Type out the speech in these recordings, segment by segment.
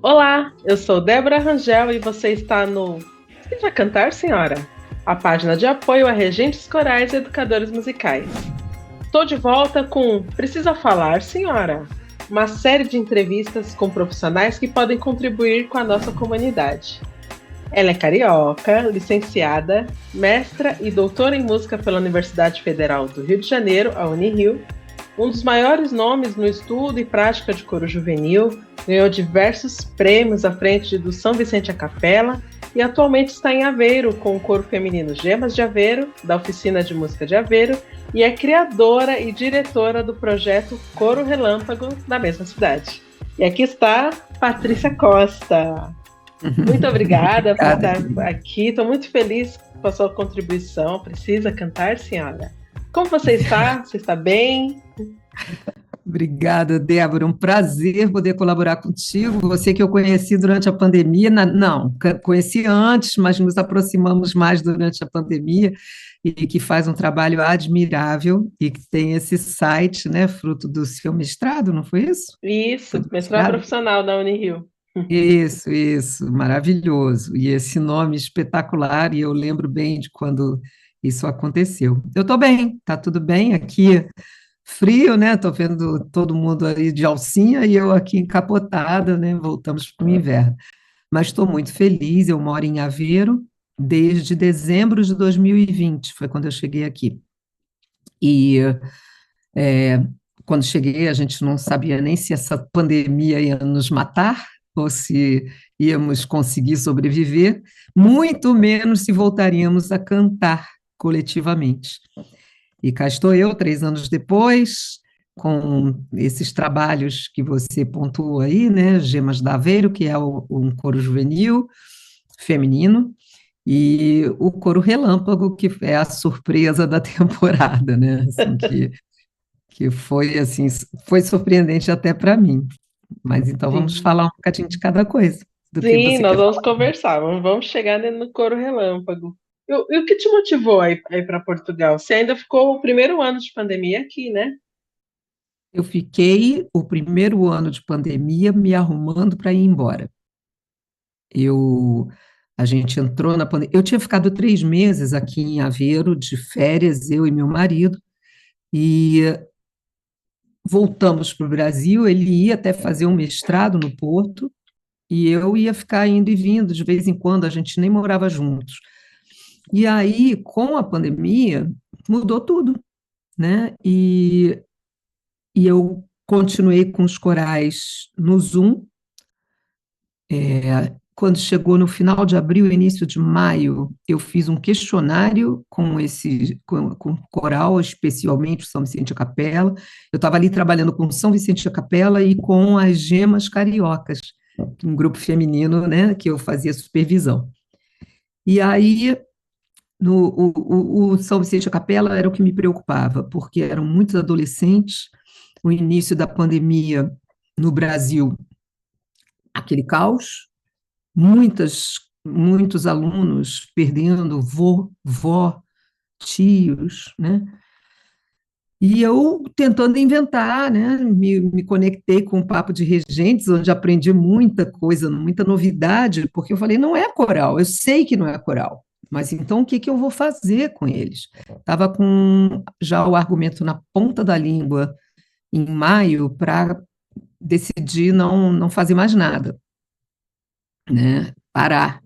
Olá, eu sou Débora Rangel e você está no Precisa Cantar, Senhora? A página de apoio a regentes corais e educadores musicais. Estou de volta com Precisa Falar, Senhora? Uma série de entrevistas com profissionais que podem contribuir com a nossa comunidade. Ela é carioca, licenciada, mestra e doutora em música pela Universidade Federal do Rio de Janeiro, a Unirio, um dos maiores nomes no estudo e prática de coro juvenil, ganhou diversos prêmios à frente do São Vicente a Capela e atualmente está em Aveiro com o coro feminino Gemas de Aveiro, da Oficina de Música de Aveiro, e é criadora e diretora do projeto Coro Relâmpago, da mesma cidade. E aqui está Patrícia Costa. Muito obrigada por estar aqui, estou muito feliz com a sua contribuição. Precisa cantar, senhora? Como você está? Você está bem? Obrigada, Débora. Um prazer poder colaborar contigo. Você que eu conheci durante a pandemia, não, conheci antes, mas nos aproximamos mais durante a pandemia, e que faz um trabalho admirável e que tem esse site, né, fruto do seu mestrado, não foi isso? Foi Isso, do mestrado mestrado? profissional da Unirio. Isso, maravilhoso. E esse nome espetacular, e eu lembro bem de quando isso aconteceu. Eu estou bem, está tudo bem aqui. Frio, né? Estou vendo todo mundo aí de alcinha e eu aqui encapotada, né? Voltamos para o inverno. Mas estou muito feliz. Eu moro em Aveiro desde dezembro de 2020, foi quando eu cheguei aqui. E é, quando cheguei, a gente não sabia nem se essa pandemia ia nos matar ou se íamos conseguir sobreviver, muito menos se voltaríamos a cantar coletivamente. E cá estou eu, 3 anos depois, com esses trabalhos que você pontuou aí, né? Gemas da Aveiro, que é um coro juvenil, feminino, e o coro Relâmpago, que é a surpresa da temporada, né? Assim, que foi, assim, foi surpreendente até para mim. Mas então vamos Sim. falar um bocadinho de cada coisa, do que Sim, você nós quer vamos falar. conversar, vamos chegar no coro relâmpago. E o que te motivou aí para Portugal? Você ainda ficou o primeiro ano de pandemia aqui, né? Eu fiquei o primeiro ano de pandemia me arrumando para ir embora. Eu, a gente entrou na pandemia. Eu tinha ficado 3 meses aqui em Aveiro, de férias, eu e meu marido, e voltamos para o Brasil. Ele ia até fazer um mestrado no Porto, e eu ia ficar indo e vindo, de vez em quando, a gente nem morava juntos. E aí, com a pandemia, mudou tudo, né? E eu continuei com os corais no Zoom. Quando chegou no final de abril, início de maio, eu fiz um questionário com coral, especialmente o São Vicente a Capela. Eu estava ali trabalhando com São Vicente a Capela e com as Gemas Cariocas, um grupo feminino, né, que eu fazia supervisão. E aí, o São Vicente a Capela era o que me preocupava, porque eram muitos adolescentes, o início da pandemia no Brasil, aquele caos, muitos alunos perdendo vó, tios, né? E eu tentando inventar, né? Me conectei com o Papo de Regentes, onde aprendi muita coisa, muita novidade, porque eu falei, não é coral, eu sei que não é coral, mas então o que que eu vou fazer com eles? Estava com já o argumento na ponta da língua em maio para decidir não fazer mais nada, né? Parar,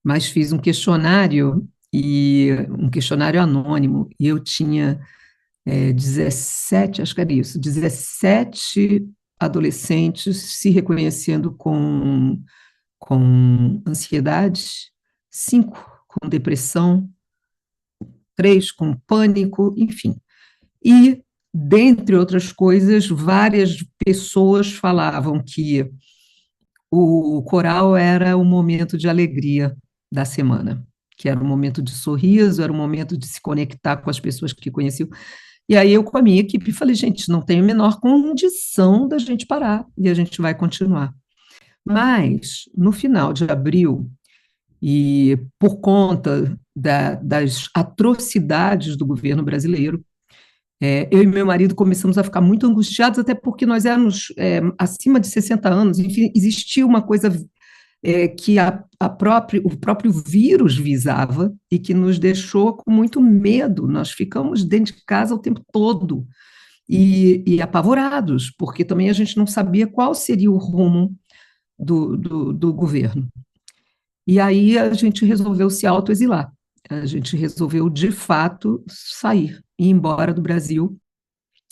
mas fiz um questionário anônimo, e eu tinha 17, acho que era isso, 17 adolescentes se reconhecendo com ansiedade, 5 com depressão, 3 com pânico, enfim. E, dentre outras coisas, várias pessoas falavam que o coral era o momento de alegria da semana, que era um momento de sorriso, era um momento de se conectar com as pessoas que conheciam. E aí eu com a minha equipe falei, gente, não tem a menor condição da gente parar, e a gente vai continuar. Mas, no final de abril, e por conta das atrocidades do governo brasileiro, Eu e meu marido começamos a ficar muito angustiados, até porque nós éramos acima de 60 anos, enfim, existia uma coisa que o próprio vírus visava e que nos deixou com muito medo. Nós ficamos dentro de casa o tempo todo e apavorados, porque também a gente não sabia qual seria o rumo do governo. E aí a gente resolveu se autoexilar. A gente resolveu, de fato, sair, ir embora do Brasil.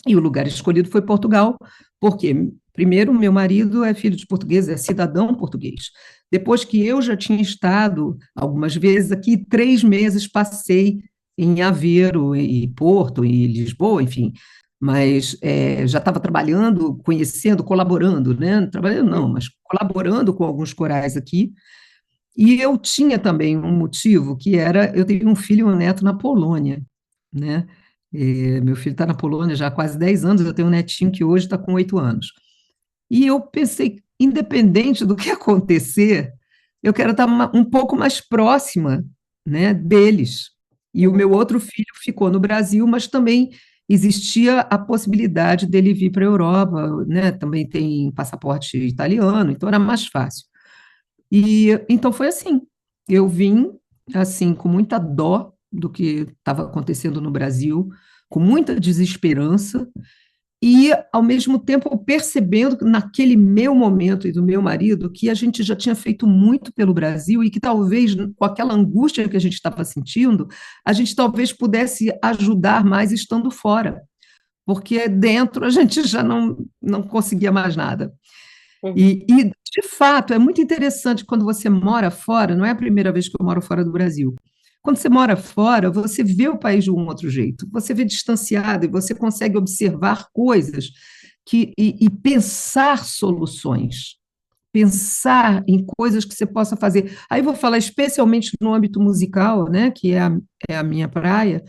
E o lugar escolhido foi Portugal, porque, primeiro, meu marido é filho de português, é cidadão português. Depois que eu já tinha estado algumas vezes aqui, 3 meses passei em Aveiro, e Porto, e Lisboa, enfim, mas já estava trabalhando, conhecendo, colaborando, né? Trabalhando não, mas colaborando com alguns corais aqui, e eu tinha também um motivo, que era, eu tenho um filho e um neto na Polônia, né? Meu filho está na Polônia já há quase 10 anos, eu tenho um netinho que hoje está com 8 anos. E eu pensei, independente do que acontecer, eu quero estar um pouco mais próxima, né, deles. E o meu outro filho ficou no Brasil, mas também existia a possibilidade dele vir para a Europa, né? Também tem passaporte italiano, então era mais fácil. E então foi assim. Eu vim assim com muita dó do que estava acontecendo no Brasil, com muita desesperança e ao mesmo tempo percebendo que naquele meu momento e do meu marido que a gente já tinha feito muito pelo Brasil e que talvez com aquela angústia que a gente estava sentindo, a gente talvez pudesse ajudar mais estando fora, porque dentro a gente já não conseguia mais nada. Uhum. De fato, é muito interessante quando você mora fora, não é a primeira vez que eu moro fora do Brasil. Quando você mora fora, você vê o país de um outro jeito, você vê distanciado e você consegue observar coisas e pensar soluções, pensar em coisas que você possa fazer. Aí vou falar especialmente no âmbito musical, né, que é a minha praia,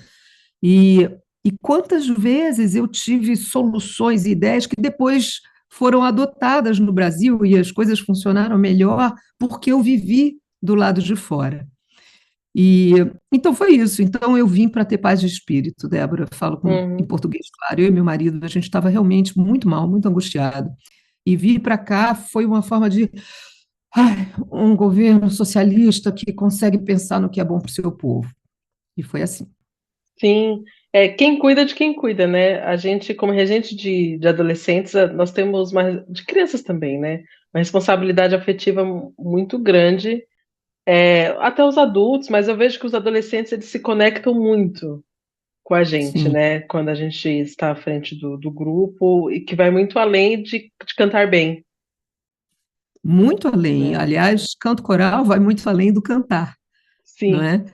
e, e quantas vezes eu tive soluções e ideias que depois foram adotadas no Brasil e as coisas funcionaram melhor porque eu vivi do lado de fora. E então foi isso. Então eu vim para ter paz de espírito, Débora. Eu falo em Uhum. português, claro. Eu e meu marido, a gente estava realmente muito mal, muito angustiado. E vir para cá foi uma forma de um governo socialista que consegue pensar no que é bom para o seu povo. E foi assim. Sim, quem cuida de quem cuida, né? A gente, como regente de adolescentes, nós temos uma, de crianças também, né? Uma responsabilidade afetiva muito grande, até os adultos, mas eu vejo que os adolescentes eles se conectam muito com a gente, Sim. né? Quando a gente está à frente do grupo e que vai muito além de cantar bem, Muito além. né? Aliás, canto coral vai muito além do cantar, não Sim, é?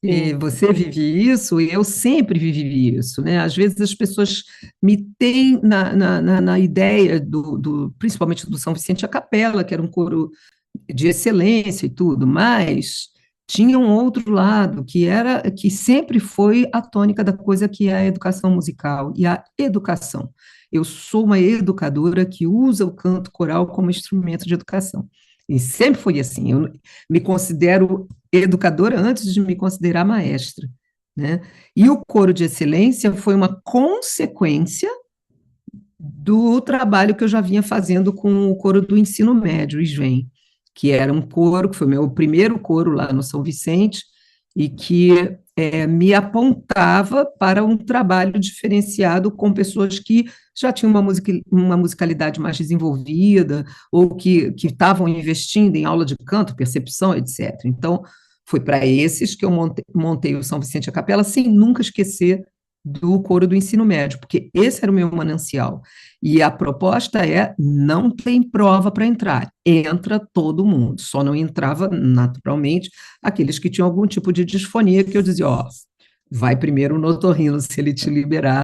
E sim. você vive isso e eu sempre vivi isso, né? Às vezes as pessoas me têm na ideia principalmente do São Vicente a Capela, que era um coro de excelência e tudo, mas tinha um outro lado que sempre foi a tônica da coisa que é a educação musical e a educação. Eu sou uma educadora que usa o canto coral como instrumento de educação. E sempre foi assim. Eu me considero educadora antes de me considerar maestra, né? E o coro de excelência foi uma consequência do trabalho que eu já vinha fazendo com o coro do ensino médio, o SVEM, que era um coro, que foi meu primeiro coro lá no São Vicente, e que me apontava para um trabalho diferenciado com pessoas que já tinham uma musicalidade mais desenvolvida, ou que estavam investindo em aula de canto, percepção, etc. Então, foi para esses que eu montei o São Vicente a Capela, sem nunca esquecer do coro do ensino médio, porque esse era o meu manancial. E a proposta é: não tem prova para entrar, entra todo mundo. Só não entrava, naturalmente, aqueles que tinham algum tipo de disfonia, que eu dizia: ó, vai primeiro no otorrino, se ele te liberar,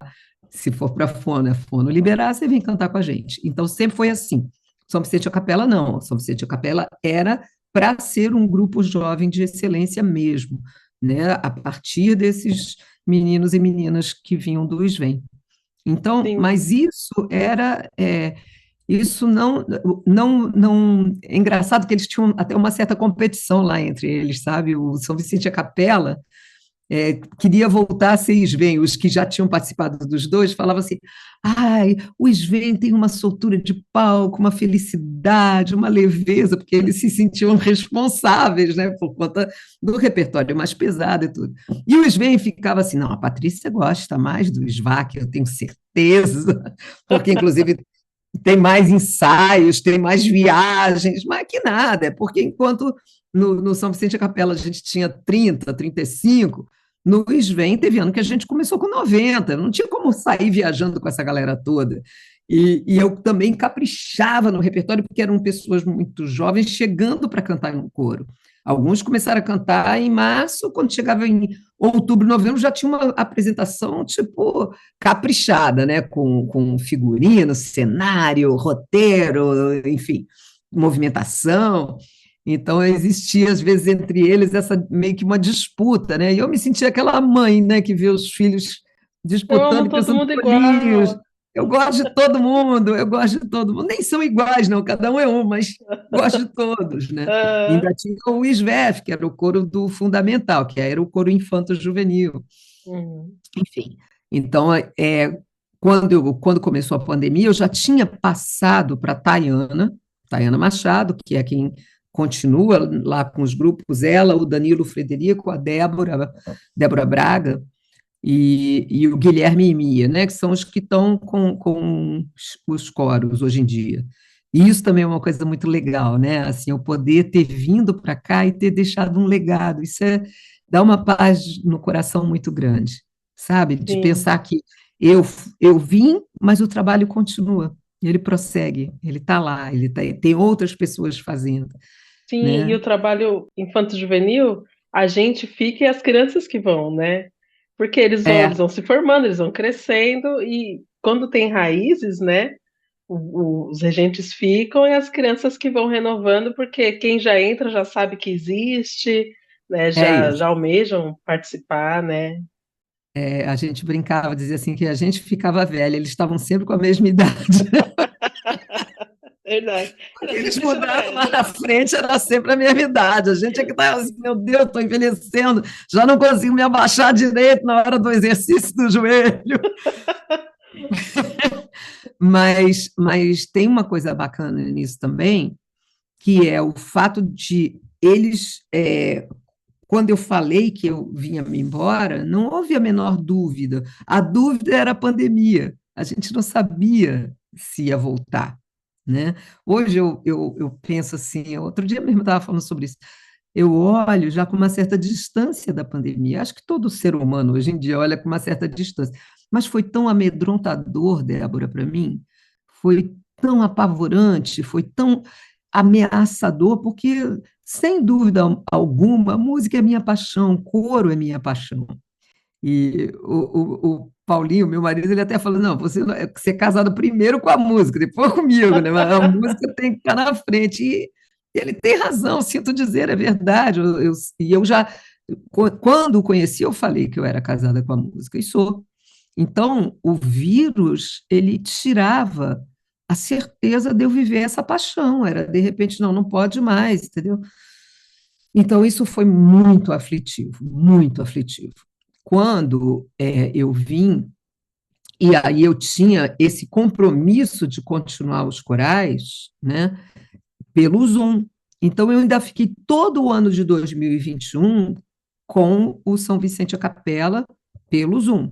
se for para fono, fono liberar, você vem cantar com a gente. Então sempre foi assim. São Vicente a Capela, não. São Vicente a Capela era para ser um grupo jovem de excelência mesmo, né? A partir desses meninos e meninas que vinham do SVEM. Então, Sim. mas isso não, é engraçado que eles tinham até uma certa competição lá entre eles, sabe? O São Vicente e a Capela queria voltar a ser Sven. Os que já tinham participado dos dois falavam assim: ai, o Sven tem uma soltura de palco, uma felicidade, uma leveza, porque eles se sentiam responsáveis, né, por conta do repertório mais pesado e tudo. E o Sven ficava assim: não, a Patrícia gosta mais do Svak, eu tenho certeza, porque inclusive tem mais ensaios, tem mais viagens, mas que nada, é porque enquanto no São Vicente da Capela a gente tinha 30, 35, no Sven teve ano que a gente começou com 90, não tinha como sair viajando com essa galera toda. E eu também caprichava no repertório, porque eram pessoas muito jovens chegando para cantar no coro. Alguns começaram a cantar em março, quando chegava em outubro, novembro, já tinha uma apresentação, tipo, caprichada, né? Com figurino, cenário, roteiro, enfim, movimentação. Então, existia, às vezes, entre eles, essa meio que uma disputa, né? E eu me sentia aquela mãe, né, que vê os filhos Eu disputando amo e todo pensando, mundo bolinhos, igual. eu gosto de todo mundo, eu gosto de todo mundo. Nem são iguais, não, cada um é um, mas gosto de todos, né? E Ah, ainda tinha o ISVEF, que era o coro do fundamental, que era o coro infanto-juvenil. uhum. Enfim, então, quando começou a pandemia, eu já tinha passado para a Tayana Machado, que é quem continua lá com os grupos, ela, o Danilo Frederico, a Débora Braga e o Guilherme e Mia, né, que são os que estão com os coros hoje em dia. E isso também é uma coisa muito legal, né? Assim, eu poder ter vindo para cá e ter deixado um legado. Isso dá uma paz no coração muito grande, sabe? De Sim, pensar que eu, eu vim, mas o trabalho continua. Ele prossegue, ele está lá, tem outras pessoas fazendo, sim, e né? o trabalho infanto-juvenil, a gente fica e as crianças que vão, né? Porque eles É, vão se formando, eles vão crescendo, e quando tem raízes, né? Os regentes ficam e as crianças que vão renovando, porque quem já entra já sabe que existe, né? é Já isso. almejam participar, né? A gente brincava, dizia assim que a gente ficava velha, eles estavam sempre com a mesma idade. Verdade. Quando Era eles sempre esse mudavam lá na médio. frente, era sempre a mesma idade. A gente é que estava assim, meu Deus, estou envelhecendo, já não consigo me abaixar direito na hora do exercício do joelho. Mas tem uma coisa bacana nisso também, que é o fato de eles, quando eu falei que eu vinha me embora, não houve a menor dúvida. A dúvida era a pandemia. A gente não sabia se ia voltar, né? Hoje eu penso assim, outro dia mesmo eu estava falando sobre isso. Eu olho já com uma certa distância da pandemia. Acho que todo ser humano hoje em dia olha com uma certa distância. Mas foi tão amedrontador, Débora, para mim, foi tão apavorante, foi tão ameaçador, porque, sem dúvida alguma, a música é minha paixão, coro é minha paixão. E o Paulinho, meu marido, ele até falou: não, você é casado primeiro com a música, depois comigo, né? Mas a música tem que estar na frente. E ele tem razão, sinto dizer, é verdade. E eu já, quando o conheci, eu falei que eu era casada com a música, e sou. Então, o vírus, ele tirava a certeza de eu viver essa paixão, era de repente, não, não pode mais, entendeu? Então, isso foi muito aflitivo, muito aflitivo. Quando eu vim, e aí eu tinha esse compromisso de continuar os corais, né, pelo Zoom. Então, eu ainda fiquei todo o ano de 2021 com o São Vicente a Capela pelo Zoom,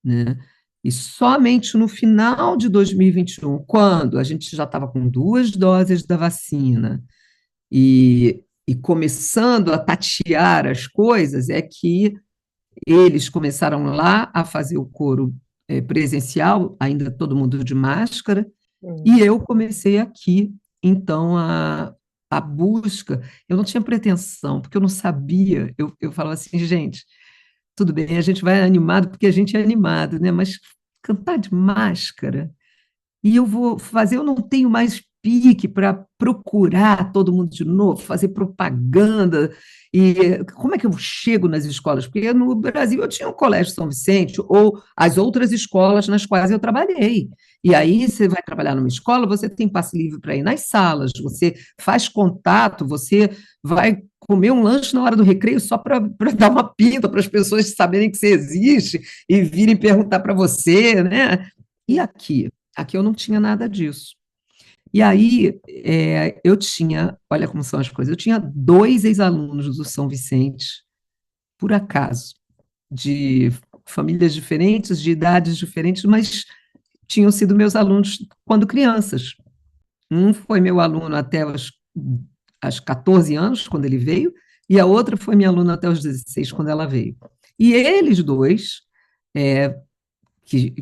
né? E somente no final de 2021, quando a gente já estava com 2 doses da vacina e começando a tatear as coisas, é que eles começaram lá a fazer o coro presencial, ainda todo mundo de máscara, e Hum. eu comecei aqui, então, a busca. Eu não tinha pretensão, porque eu não sabia. Eu falava assim, gente, tudo bem, a gente vai animado porque a gente é animado, né? Mas cantar de máscara, e eu vou fazer, eu não tenho mais pique para procurar todo mundo de novo, fazer propaganda. E como é que eu chego nas escolas? Porque no Brasil eu tinha o Colégio São Vicente ou as outras escolas nas quais eu trabalhei. E aí você vai trabalhar numa escola, você tem passe livre para ir nas salas, você faz contato, você vai comer um lanche na hora do recreio só para dar uma pinta para as pessoas saberem que você existe e virem perguntar para você, né? E aqui? Aqui eu não tinha nada disso. E aí eu tinha, olha como são as coisas, eu tinha dois ex-alunos do São Vicente, por acaso, de famílias diferentes, de idades diferentes, mas tinham sido meus alunos quando crianças. Um foi meu aluno até os 14 anos, quando ele veio, e a outra foi minha aluna até os 16, quando ela veio. E eles dois, é, que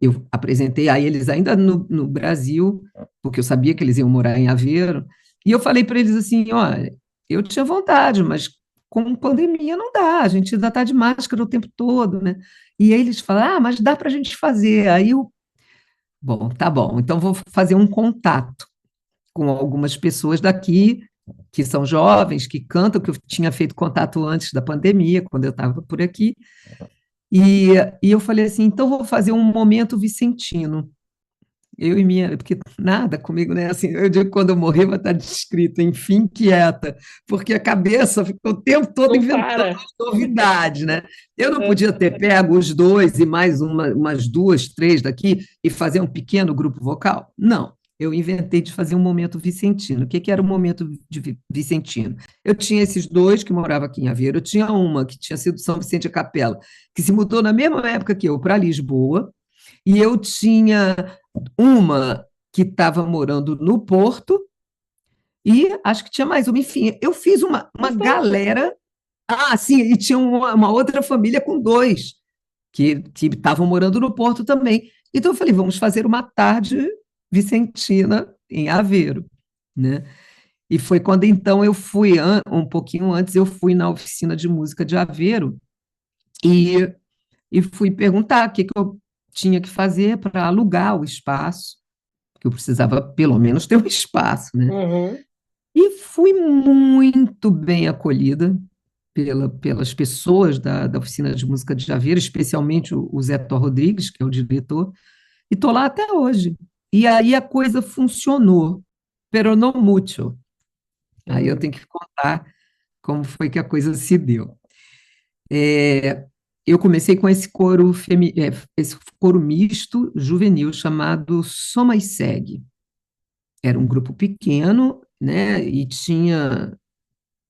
eu apresentei a eles ainda no Brasil, porque eu sabia que eles iam morar em Aveiro, e eu falei para eles assim, olha, eu tinha vontade, mas com pandemia não dá, a gente ainda está de máscara o tempo todo, né? E aí eles falaram, mas dá para a gente fazer. Aí eu, bom, tá bom, então vou fazer um contato com algumas pessoas daqui, que são jovens, que cantam, que eu tinha feito contato antes da pandemia, quando eu estava por aqui, e, e eu falei assim, então vou fazer um momento vicentino. Eu e minha, porque nada comigo, né? Assim, eu digo que quando eu morrer vai estar descrito, enfim, quieta, porque a cabeça ficou o tempo todo Não inventando para. novidade, né? Eu não podia ter pego os dois e mais umas duas, três daqui e fazer um pequeno grupo vocal? Não. Eu inventei de fazer um momento vicentino. O que, que era o momento vicentino? Eu tinha esses dois que moravam aqui em Aveiro, eu tinha uma que tinha sido São Vicente a Capela, que se mudou na mesma época que eu para Lisboa, e eu tinha uma que estava morando no Porto, e acho que tinha mais uma. Enfim, eu fiz uma Bastante. galera. Ah, sim, e tinha uma outra família com dois, que estavam morando no Porto também. Então eu falei, vamos fazer uma tarde vicentina em Aveiro, né? E foi quando então eu fui, um pouquinho antes, eu fui na oficina de música de Aveiro e, e fui perguntar o que, que eu tinha que fazer para alugar o espaço, porque eu precisava pelo menos ter um espaço, né? Uhum. E fui muito bem acolhida pelas pessoas da oficina de música de Javeiro, especialmente o Zé Tó Rodrigues, que é o diretor, e estou lá até hoje. E aí a coisa funcionou, pero não muito. Aí eu Uhum. tenho que contar como foi que a coisa se deu. É, eu comecei com esse coro misto juvenil chamado Soma e Segue. Era um grupo pequeno, né? E tinha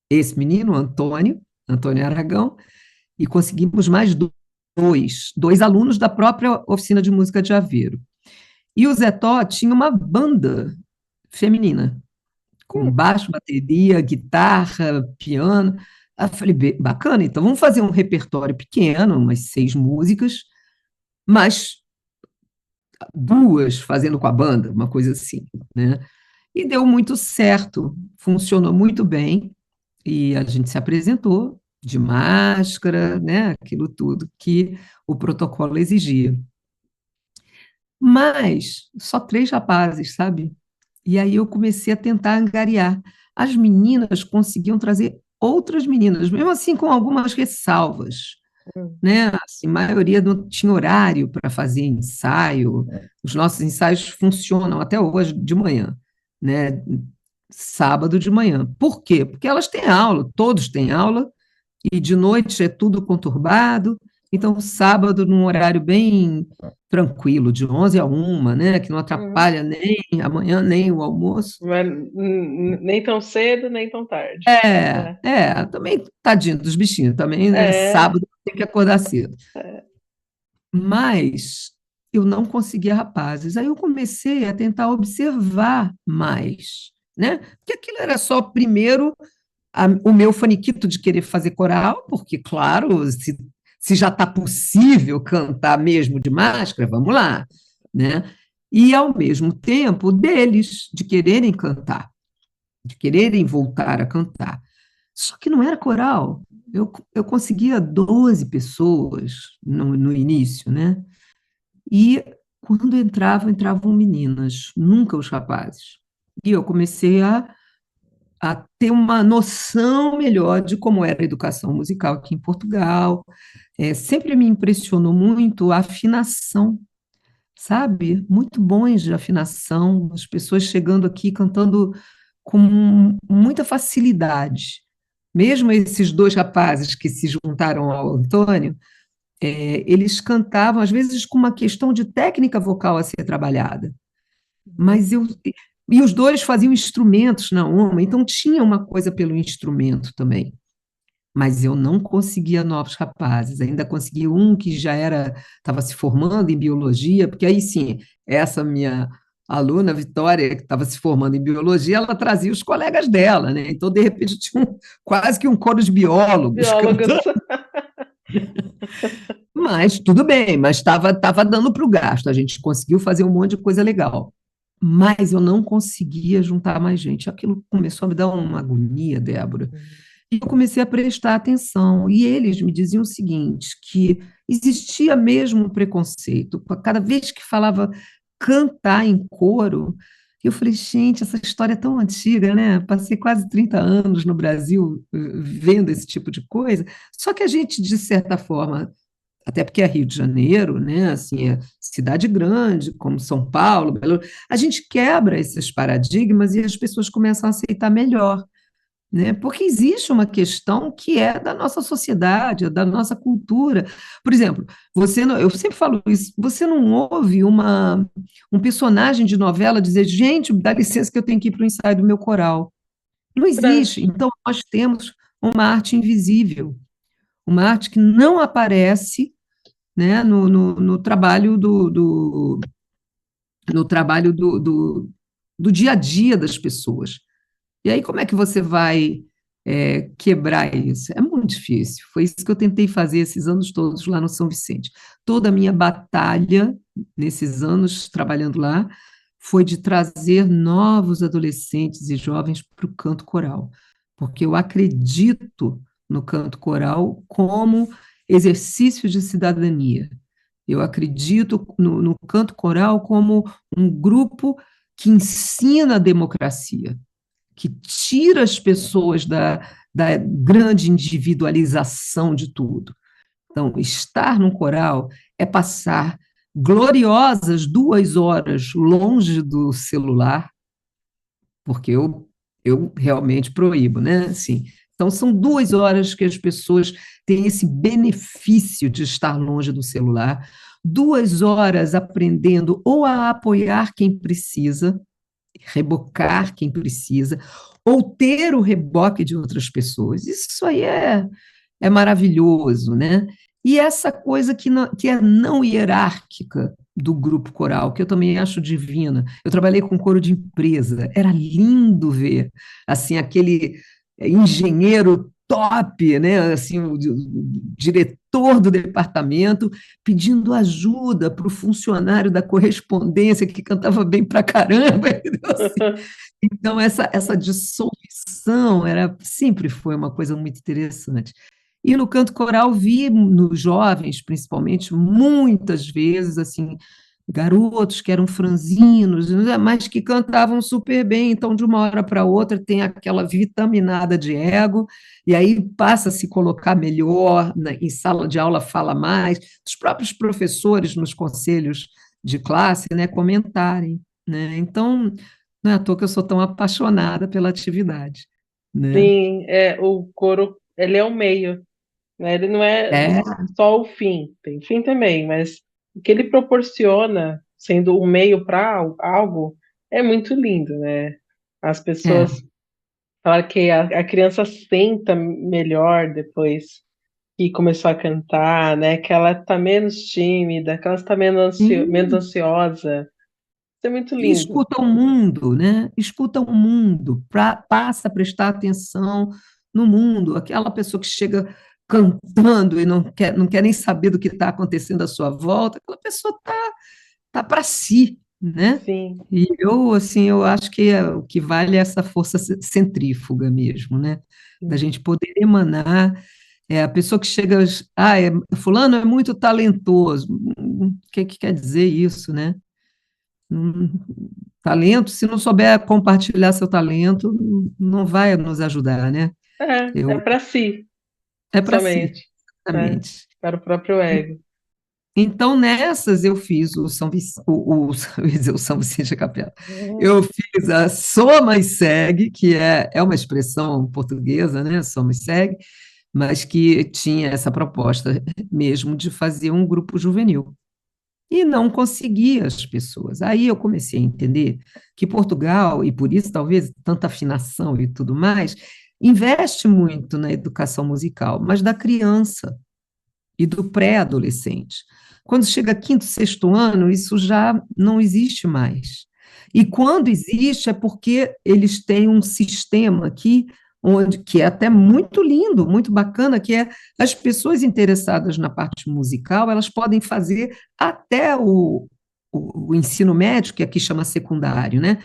esse menino, Antônio Aragão, e conseguimos mais dois alunos da própria oficina de música de Aveiro. E o Zé Tó tinha uma banda feminina, com Hum. baixo, bateria, guitarra, piano. Aí eu falei, bacana, então vamos fazer um repertório pequeno, umas 6 músicas, mas duas fazendo com a banda, uma coisa assim, né? E deu muito certo, funcionou muito bem, e a gente se apresentou de máscara, né? Aquilo tudo que o protocolo exigia. Mas só 3 rapazes, sabe? E aí eu comecei a tentar angariar. As meninas conseguiam trazer outras meninas, mesmo assim com algumas ressalvas, Hum. né? Assim, a maioria não tinha horário para fazer ensaio. Os nossos ensaios funcionam até hoje de manhã, né? Sábado de manhã. Por quê? Porque elas têm aula, todos têm aula, e de noite é tudo conturbado. Então, sábado, num horário bem tranquilo, de 11 a 1, né? Que não Uhum. atrapalha nem amanhã, nem o almoço. Não é nem tão cedo, nem tão tarde. É. Também, tadinho dos bichinhos, também, né? É. Sábado tem que acordar cedo. É. Mas eu não conseguia rapazes. Aí eu comecei a tentar observar mais, né? Porque aquilo era só, primeiro, o meu faniquito de querer fazer coral, porque, claro, se já está possível cantar mesmo de máscara, vamos lá, né? E, ao mesmo tempo, deles, de quererem cantar, de quererem voltar a cantar. Só que não era coral. Eu conseguia 12 pessoas no início, né? E quando entravam meninas, nunca os rapazes. E eu comecei a ter uma noção melhor de como era a educação musical aqui em Portugal. Sempre me impressionou muito a afinação, sabe? Muito bons de afinação, as pessoas chegando aqui cantando com muita facilidade. Mesmo esses dois rapazes que se juntaram ao Antônio, eles cantavam, às vezes, com uma questão de técnica vocal a ser trabalhada. Uhum. Mas eu. E os dois faziam instrumentos na UMA, então tinha uma coisa pelo instrumento também. Mas eu não conseguia novos rapazes, ainda consegui um que já estava se formando em biologia, porque aí sim, essa minha aluna, Vitória, que estava se formando em biologia, ela trazia os colegas dela, né? Então, de repente, tinha quase que um coro de biólogos Biólogos. cantando, mas tudo bem, mas estava dando para o gasto, a gente conseguiu fazer um monte de coisa legal. Mas eu não conseguia juntar mais gente. Aquilo começou a me dar uma agonia, Débora. E eu comecei a prestar atenção. E eles me diziam o seguinte, que existia mesmo um preconceito. Cada vez que falava cantar em coro, eu falei, gente, essa história é tão antiga, né? Passei quase 30 anos no Brasil vendo esse tipo de coisa. Só que a gente, de certa forma, até porque é Rio de Janeiro, né? Assim, é cidade grande, como São Paulo, a gente quebra esses paradigmas e as pessoas começam a aceitar melhor, né? Porque existe uma questão que é da nossa sociedade, da nossa cultura. Por exemplo, eu sempre falo isso, você não ouve um personagem de novela dizer, gente, dá licença que eu tenho que ir para o ensaio do meu coral. Não Pra- existe. Então, nós temos uma arte invisível, uma arte que não aparece, né, no trabalho no trabalho do dia a dia das pessoas. E aí, como é que você vai quebrar isso? É muito difícil. Foi isso que eu tentei fazer esses anos todos lá no São Vicente. Toda a minha batalha nesses anos trabalhando lá foi de trazer novos adolescentes e jovens para o canto coral, porque eu acredito no canto coral como exercício de cidadania. Eu acredito no canto coral como um grupo que ensina a democracia, que tira as pessoas da grande individualização de tudo. Então, estar num coral é passar gloriosas 2 horas longe do celular, porque eu realmente proíbo, né? Assim, então, são 2 horas que as pessoas têm esse benefício de estar longe do celular, 2 horas aprendendo ou a apoiar quem precisa, rebocar quem precisa, ou ter o reboque de outras pessoas. Isso aí é maravilhoso, né? E essa coisa que é não hierárquica do grupo coral, que eu também acho divina. Eu trabalhei com coro de empresa, era lindo ver assim aquele engenheiro top, né? Assim, o diretor do departamento pedindo ajuda para o funcionário da correspondência que cantava bem pra caramba. Então, essa dissolução sempre foi uma coisa muito interessante. E no canto coral vi nos jovens, principalmente, muitas vezes, assim, garotos que eram franzinos, né, mas que cantavam super bem. Então, de uma hora para outra, tem aquela vitaminada de ego, e aí passa a se colocar melhor, em sala de aula fala mais. Os próprios professores nos conselhos de classe, né, comentarem, né? Então, não é à toa que eu sou tão apaixonada pela atividade, né? Sim, o coro, ele é o meio, né? Ele não é É, só o fim, tem fim também, mas o que ele proporciona, sendo o meio para algo, é muito lindo, né? As é. pessoas falam que a criança senta melhor depois que começou a cantar, né? Que ela tá menos tímida, que ela está menos Sim. ansiosa. Isso é muito E lindo. escuta o mundo, né? Escuta o mundo, passa a prestar atenção no mundo. Aquela pessoa que chega cantando e não quer nem saber do que está acontecendo à sua volta, aquela pessoa tá para si, né? Sim. E assim, eu acho que o que vale é essa força centrífuga mesmo, né? Da Sim. gente poder emanar. A pessoa que chega, fulano é muito talentoso. O que quer dizer isso, né? Hum, talento, se não souber compartilhar seu talento, não vai nos ajudar, né? É Eu, para si, é para si, somente, né? exatamente. Para o próprio ego. Então, nessas, eu fiz o São Vicente, eu ia dizer o São Vicente da Capela. Eu fiz a Soma e Segue, que é uma expressão portuguesa, né? Soma e Segue, mas que tinha essa proposta mesmo de fazer um grupo juvenil. E não conseguia as pessoas. Aí eu comecei a entender que Portugal, e por isso talvez tanta afinação e tudo mais, investe muito na educação musical, mas da criança e do pré-adolescente. Quando chega quinto, sexto ano, isso já não existe mais. E quando existe, é porque eles têm um sistema aqui, onde, que é até muito lindo, muito bacana, que é as pessoas interessadas na parte musical, elas podem fazer até o ensino médio, que aqui chama secundário, né?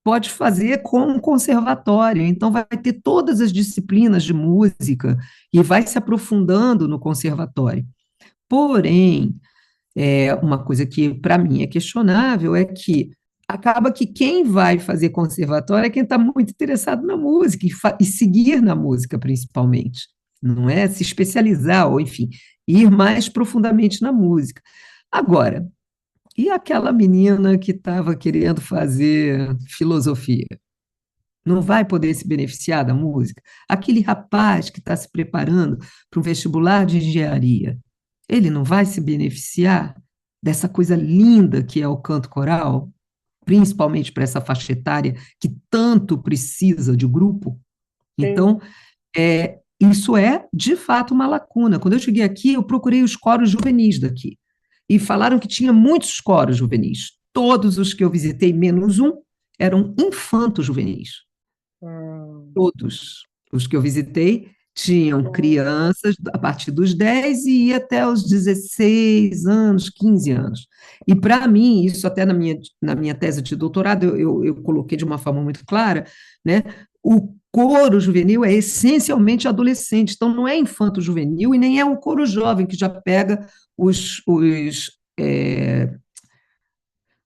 Pode fazer com um conservatório, então vai ter todas as disciplinas de música e vai se aprofundando no conservatório. Porém, uma coisa que para mim é questionável é que acaba que quem vai fazer conservatório é quem está muito interessado na música e seguir na música, principalmente. Não é se especializar, ou enfim, ir mais profundamente na música. Agora, e aquela menina que estava querendo fazer filosofia? Não vai poder se beneficiar da música? Aquele rapaz que está se preparando para um vestibular de engenharia, ele não vai se beneficiar dessa coisa linda que é o canto coral, principalmente para essa faixa etária que tanto precisa de grupo? Sim. Então, isso é, de fato, uma lacuna. Quando eu cheguei aqui, eu procurei os coros juvenis daqui, e falaram que tinha muitos coros juvenis. Todos os que eu visitei, menos um, eram infantos juvenis. Hum. Todos os que eu visitei tinham crianças a partir dos 10 e ia até os 16 anos, 15 anos. E para mim, isso até na minha tese de doutorado, eu coloquei de uma forma muito clara, né? O coro juvenil é essencialmente adolescente, então não é infanto-juvenil e nem é o coro jovem, que já pega os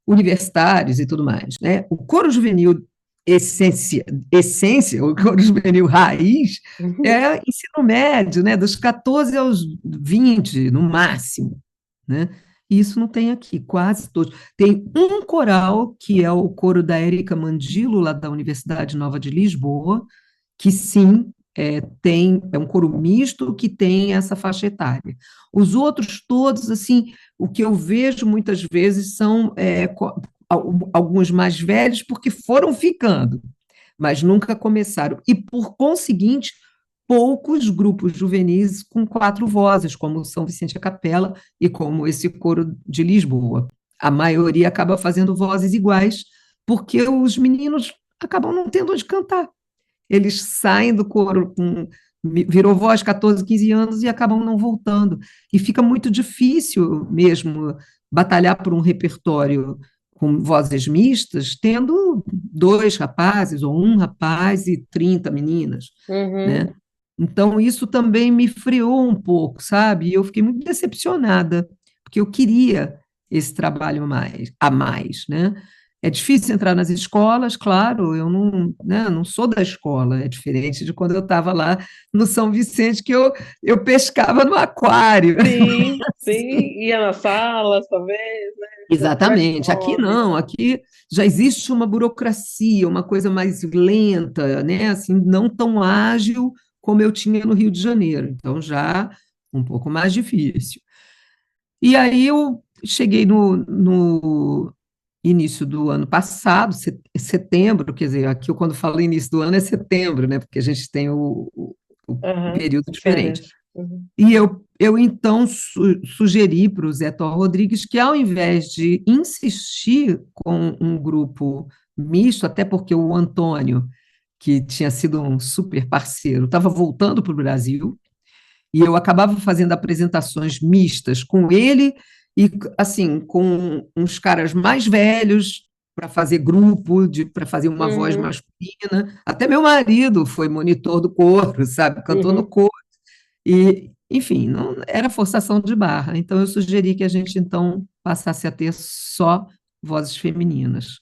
universitários e tudo mais, né? O coro juvenil essência, o coro juvenil raiz, é ensino médio, né? Dos 14 aos 20, no máximo, né? E isso não tem aqui, quase todos. Tem um coral, que é o coro da Érica Mandilo, lá da Universidade Nova de Lisboa, que sim, é um coro misto que tem essa faixa etária. Os outros todos, assim, o que eu vejo muitas vezes são alguns mais velhos porque foram ficando, mas nunca começaram. E, por conseguinte, poucos grupos juvenis com quatro vozes, como o São Vicente a Capela e como esse coro de Lisboa. A maioria acaba fazendo vozes iguais, porque os meninos acabam não tendo onde cantar. Eles saem do coro virou voz 14, 15 anos e acabam não voltando. E fica muito difícil mesmo batalhar por um repertório com vozes mistas, tendo dois rapazes ou um rapaz e 30 meninas, Uhum. né? Então, isso também me freou um pouco, sabe? E eu fiquei muito decepcionada, porque eu queria esse trabalho a mais, né? É difícil entrar nas escolas, claro, eu não, né, não sou da escola, é diferente de quando eu estava lá no São Vicente, que eu pescava no aquário. Sim, sim. Ia nas salas, talvez, né? Nos Exatamente, aqui workshops. não, aqui já existe uma burocracia, uma coisa mais lenta, né? Assim, não tão ágil como eu tinha no Rio de Janeiro, então já um pouco mais difícil. E aí eu cheguei no início do ano passado, setembro, quer dizer, aqui eu quando falo início do ano é setembro, né? Porque a gente tem o Aham, período as diferente. férias. Uhum. E eu então sugeri para o Zé Thor Rodrigues que, ao invés de insistir com um grupo misto, até porque o Antônio, que tinha sido um super parceiro, estava voltando para o Brasil, e eu acabava fazendo apresentações mistas com ele e, assim, com uns caras mais velhos para fazer grupo, para fazer uma voz Uhum, masculina. Até meu marido foi monitor do coro, sabe? Cantou no uhum. coro. E, enfim, não era forçação de barra. Então, eu sugeri que a gente, então, passasse a ter só vozes femininas.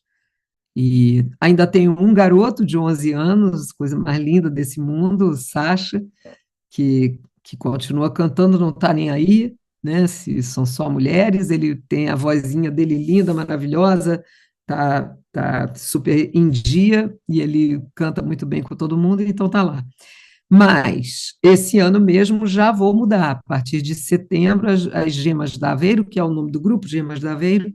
E ainda tenho um garoto de 11 anos, coisa mais linda desse mundo, o Sacha, que continua cantando, não está nem aí, né? Se são só mulheres, ele tem a vozinha dele linda, maravilhosa, tá super em dia e ele canta muito bem com todo mundo, então tá lá. Mas esse ano mesmo já vou mudar. A partir de setembro, as Gemas da Aveiro, que é o nome do grupo, Gemas da Aveiro,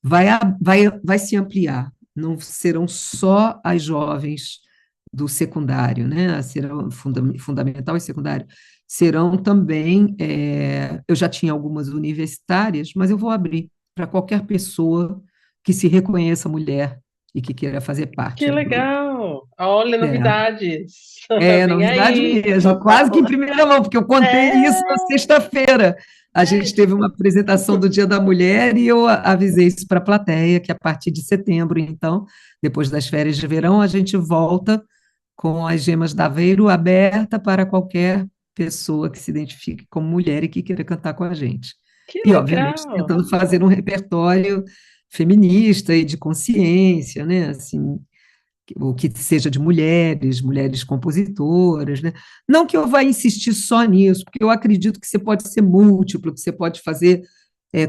vai se ampliar. Não serão só as jovens do secundário, né? Serão fundamental e secundário. Serão também, eu já tinha algumas universitárias, mas eu vou abrir para qualquer pessoa que se reconheça mulher e que queira fazer Que parte do grupo. legal! Olha, É, novidades. é Vem novidade aí, mesmo, quase que em babau. primeira mão, porque eu contei isso na É, sexta-feira. A gente teve uma apresentação do Dia da Mulher e eu avisei isso para a plateia, que a partir de setembro, então, depois das férias de verão, a gente volta com as Gemas da Aveiro aberta para qualquer pessoa que se identifique como mulher e que queira cantar com a gente. que E, obviamente, legal! tentando fazer um repertório feminista e de consciência, né? Assim, o que seja de mulheres, mulheres compositoras, né? Não que eu vá insistir só nisso, porque eu acredito que você pode ser múltiplo, que você pode fazer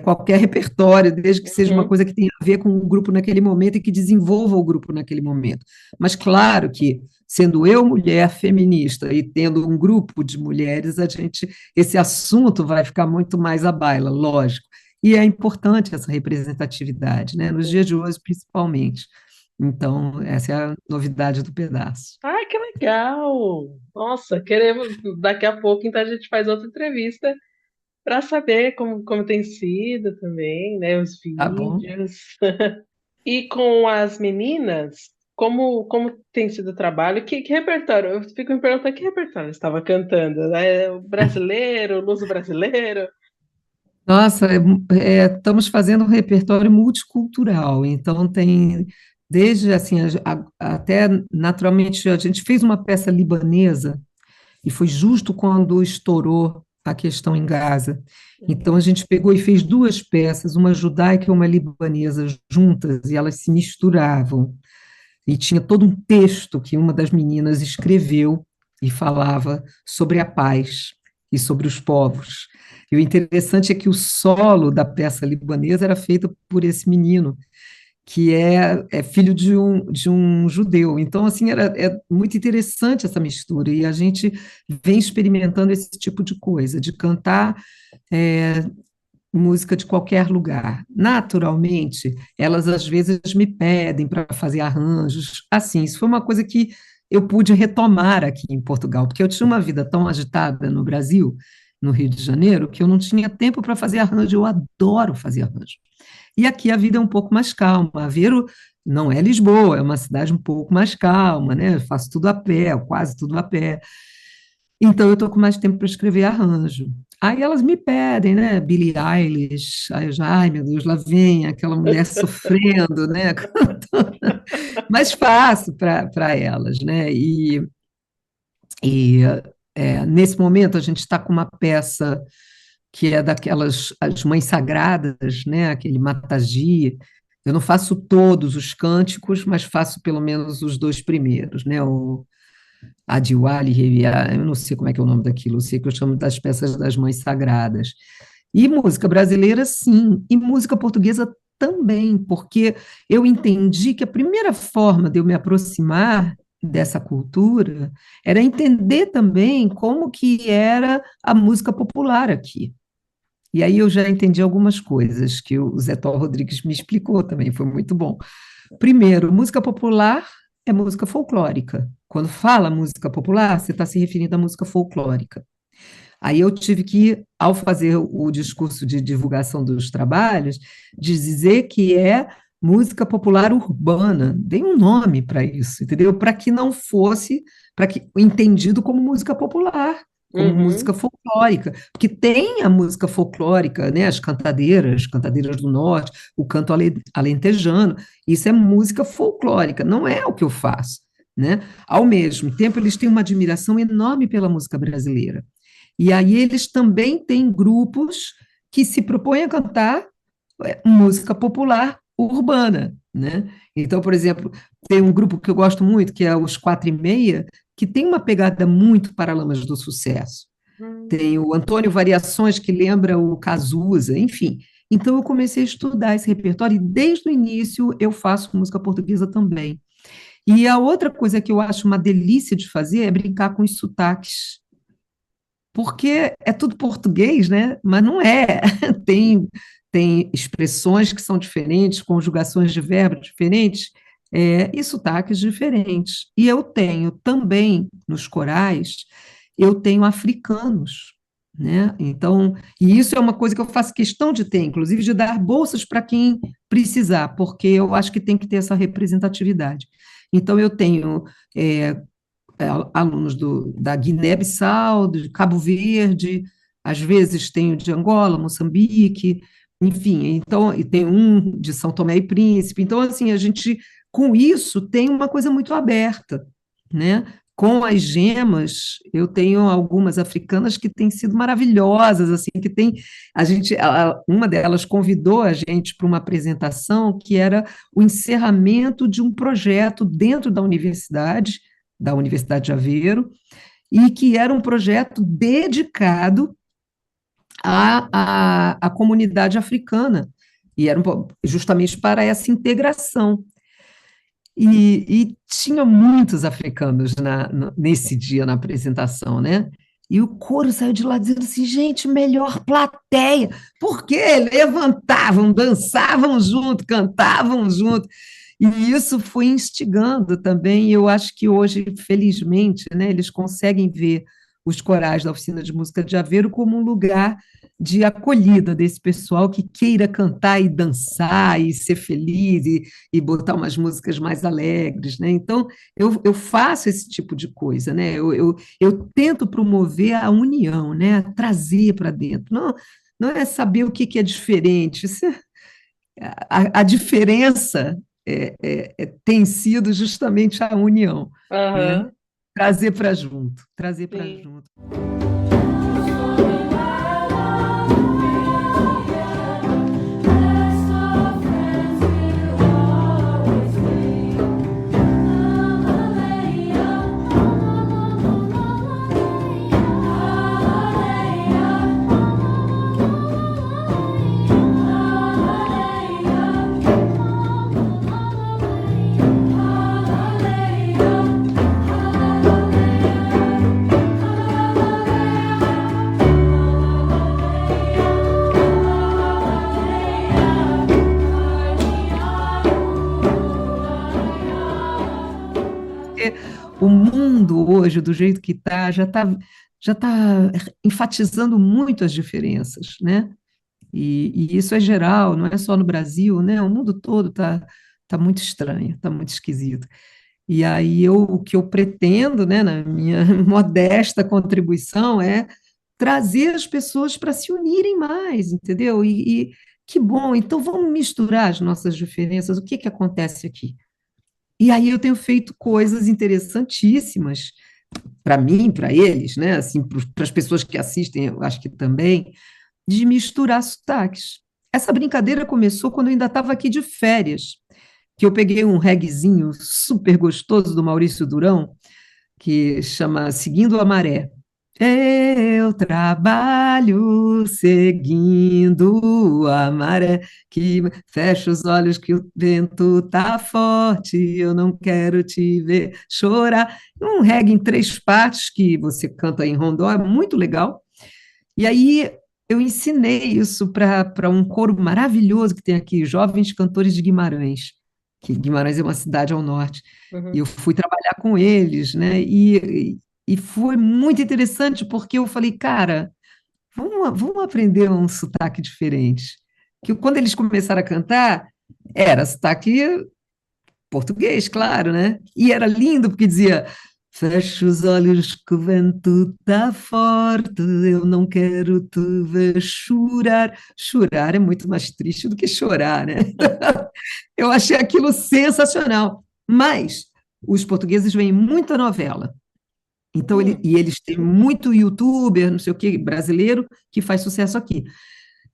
qualquer repertório, desde que seja uma Uhum. coisa que tenha a ver com o grupo naquele momento e que desenvolva o grupo naquele momento. Mas claro que, sendo eu mulher feminista e tendo um grupo de mulheres, esse assunto vai ficar muito mais à baila, lógico. E é importante essa representatividade, né? Nos dias de hoje, principalmente. Então, essa é a novidade do pedaço. Ai, que legal! Nossa, queremos. Daqui a pouco, então, a gente faz outra entrevista para saber como tem sido também, né? Os Tá bom? vídeos. E com as meninas, como tem sido o trabalho? Que repertório? Eu fico me perguntando que repertório eu estava cantando, né? O brasileiro, o luso brasileiro. Nossa, estamos fazendo um repertório multicultural, então tem desde assim até naturalmente a gente fez uma peça libanesa e foi justo quando estourou a questão em Gaza. Então a Uhum. gente pegou e fez duas peças, uma judaica e uma libanesa juntas e elas se misturavam. E tinha todo um texto que uma das meninas escreveu e falava sobre a paz e sobre os povos. E o interessante é que o solo da peça libanesa era feito por esse menino, que é filho de um judeu. Então, assim, é muito interessante essa mistura, e a gente vem experimentando esse tipo de coisa, de cantar é, música de qualquer lugar. Naturalmente, elas às vezes me pedem para fazer arranjos. Assim, isso foi uma coisa que eu pude retomar aqui em Portugal, porque eu tinha uma vida tão agitada no Brasil, no Rio de Janeiro, que eu não tinha tempo para fazer arranjo. Eu adoro fazer arranjo. E aqui a vida é um pouco mais calma. Aveiro não é Lisboa, é uma cidade um pouco mais calma, né? Eu faço tudo a pé, quase tudo a pé. Então, eu estou com mais tempo para escrever arranjo. Aí elas me pedem, né? Billie Eilish. Aí eu já, ai meu Deus, lá vem aquela mulher sofrendo, né? Mas faço para elas, né? E nesse momento a gente está com uma peça que é daquelas as Mães Sagradas, né? Aquele Mataji. Eu não faço todos os cânticos, mas faço pelo menos os dois primeiros, né? Adiwali, eu não sei como é que é o nome daquilo, eu sei que eu chamo das peças das Mães Sagradas. E música brasileira, sim, e música portuguesa também, porque eu entendi que a primeira forma de eu me aproximar dessa cultura era entender também como que era a música popular aqui. E aí eu já entendi algumas coisas que o Zé Tó Rodrigues me explicou também, foi muito bom. Primeiro, música popular é música folclórica. Quando fala música popular, você está se referindo à música folclórica. Aí eu tive que, ao fazer o discurso de divulgação dos trabalhos, dizer que é música popular urbana. Dei um nome para isso, entendeu? Para que não fosse, para que entendido como música popular, como música Uhum. folclórica, porque tem a música folclórica, né? As cantadeiras, cantadeiras do norte, o canto alentejano, isso é música folclórica, não é o que eu faço, né? Ao mesmo tempo, eles têm uma admiração enorme pela música brasileira. E aí eles também têm grupos que se propõem a cantar música popular urbana. né? Então, por exemplo, tem um grupo que eu gosto muito, que é os Quatro e Meia, que tem uma pegada muito Paralamas do Sucesso. Tem Hum. o Antônio Variações, que lembra o Cazuza, enfim. Então, eu comecei a estudar esse repertório e, desde o início, eu faço música portuguesa também. E a outra coisa que eu acho uma delícia de fazer é brincar com os sotaques, porque é tudo português, né? Mas não é. Tem, tem expressões que são diferentes, conjugações de verbo diferentes, e sotaques diferentes. E eu tenho também, nos corais, eu tenho africanos, né? Então, e isso é uma coisa que eu faço questão de ter, inclusive de dar bolsas para quem precisar, porque eu acho que tem que ter essa representatividade. Então, eu tenho é, alunos da Guiné-Bissau, de Cabo Verde, às vezes tenho de Angola, Moçambique, enfim, então, e tem um de São Tomé e Príncipe. Então, assim, a gente, com isso, tem uma coisa muito aberta, né? Com as gemas, eu tenho algumas africanas que têm sido maravilhosas, assim, que tem, uma delas convidou a gente para uma apresentação que era o encerramento de um projeto dentro da Universidade de Aveiro, e que era um projeto dedicado à comunidade africana, e era justamente para essa integração. E tinha muitos africanos nesse dia na apresentação, né? E o coro saiu de lá dizendo assim, gente, melhor plateia, porque levantavam, dançavam junto, cantavam junto, e isso foi instigando também, e eu acho que hoje, felizmente, né, eles conseguem ver os corais da Oficina de Música de Aveiro como um lugar de acolhida desse pessoal que queira cantar e dançar e ser feliz e botar umas músicas mais alegres, né? Então, eu faço esse tipo de coisa, né? Eu tento promover a união, né? Trazer para dentro. Não, não é saber o que, que é diferente. A diferença tem sido justamente a união, né? Aham, Trazer para junto, trazer para sim. junto. Porque o mundo hoje, do jeito que está, já tá enfatizando muito as diferenças, né? E isso é geral, não é só no Brasil, né? O mundo todo tá muito estranho, está muito esquisito. E aí o que eu pretendo, né, na minha modesta contribuição, é trazer as pessoas para se unirem mais, entendeu? E que bom, então vamos misturar as nossas diferenças, o que que acontece aqui? E aí eu tenho feito coisas interessantíssimas para mim, para eles, né? Assim, para as pessoas que assistem, eu acho que também, de misturar sotaques. Essa brincadeira começou quando eu ainda estava aqui de férias, que eu peguei um reguezinho super gostoso do Maurício Durão, que chama Seguindo a Maré. Eu trabalho seguindo a maré, que fecha os olhos que o vento tá forte, eu não quero te ver chorar. Um reggae em três partes que você canta em rondó, é muito legal. E aí eu ensinei isso para um coro maravilhoso que tem aqui, Jovens Cantores de Guimarães, que Guimarães é uma cidade ao norte. E Uhum. eu fui trabalhar com eles, né? E foi muito interessante porque eu falei, cara, vamos aprender um sotaque diferente. Que quando eles começaram a cantar, era sotaque português, claro, né? E era lindo porque dizia: fecha os olhos que o vento tá forte, eu não quero te ver chorar. Chorar é muito mais triste do que chorar, né? Eu achei aquilo sensacional. Mas os portugueses veem muita novela. Então, Hum. e eles têm muito youtuber, não sei o que, brasileiro, que faz sucesso aqui.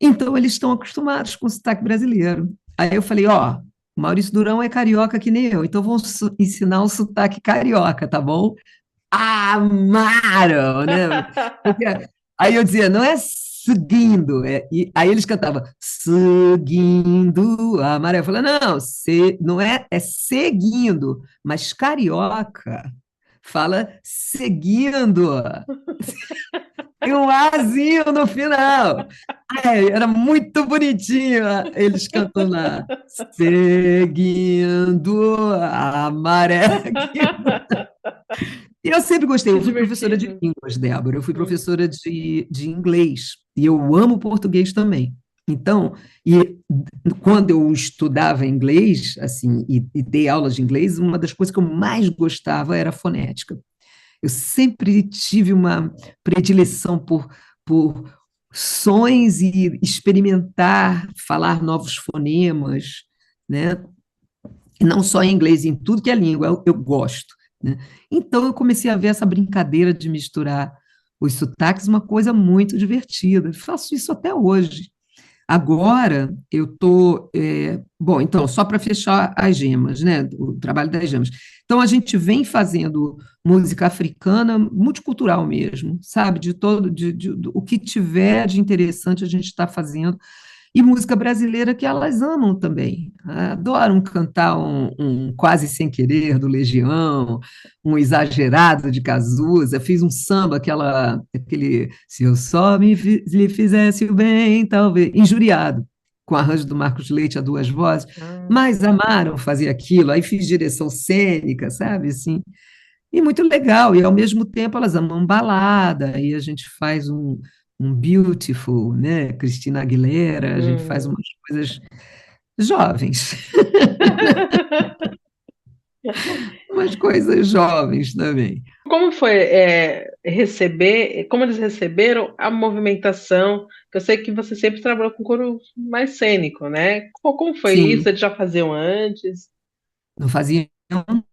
Então, eles estão acostumados com o sotaque brasileiro. Aí eu falei, ó, O Maurício Durão é carioca que nem eu, então vou ensinar um sotaque carioca, tá bom? Amaram, né? Porque aí eu dizia, não é seguindo, aí eles cantavam, seguindo a maré. Eu falei, não, não é, é seguindo, mas carioca fala seguindo, e um azinho no final. Era muito bonitinho eles cantando lá, seguindo a maré. E eu sempre gostei, Que eu fui professora de divertido. línguas, Débora, eu fui Hum. professora de inglês, e eu amo português também. Então, e quando eu estudava inglês, assim, e dei aulas de inglês, uma das coisas que eu mais gostava era a fonética. Eu sempre tive uma predileção por sons e experimentar, falar novos fonemas, né? E não só em inglês, em tudo que é língua, eu gosto, né? Então eu comecei a ver essa brincadeira de misturar os sotaques, uma coisa muito divertida. Faço isso até hoje. Agora eu estou. Bom, então, só para fechar as gemas, né? O trabalho das gemas. Então, a gente vem fazendo música africana multicultural mesmo, sabe? De todo, o que tiver de interessante a gente está fazendo. E música brasileira que elas amam também. Adoram cantar um Quase Sem Querer do Legião, um Exagerado de Cazuza. Fiz um samba, aquele Se eu só lhe fizesse o bem, talvez, injuriado, com arranjo do Marcos Leite a duas vozes. Ah, Mas amaram fazer aquilo. Aí fiz direção cênica, sabe? Assim, e muito legal, e ao mesmo tempo elas amam balada, aí a gente faz um Beautiful, né? Cristina Aguilera, a gente faz hum. umas coisas jovens, umas coisas jovens também. Como foi receber, como eles receberam a movimentação? Que eu sei que você sempre trabalhou com coro mais cênico, né? Como foi isso? Sim, Eles já faziam antes? não faziam, não.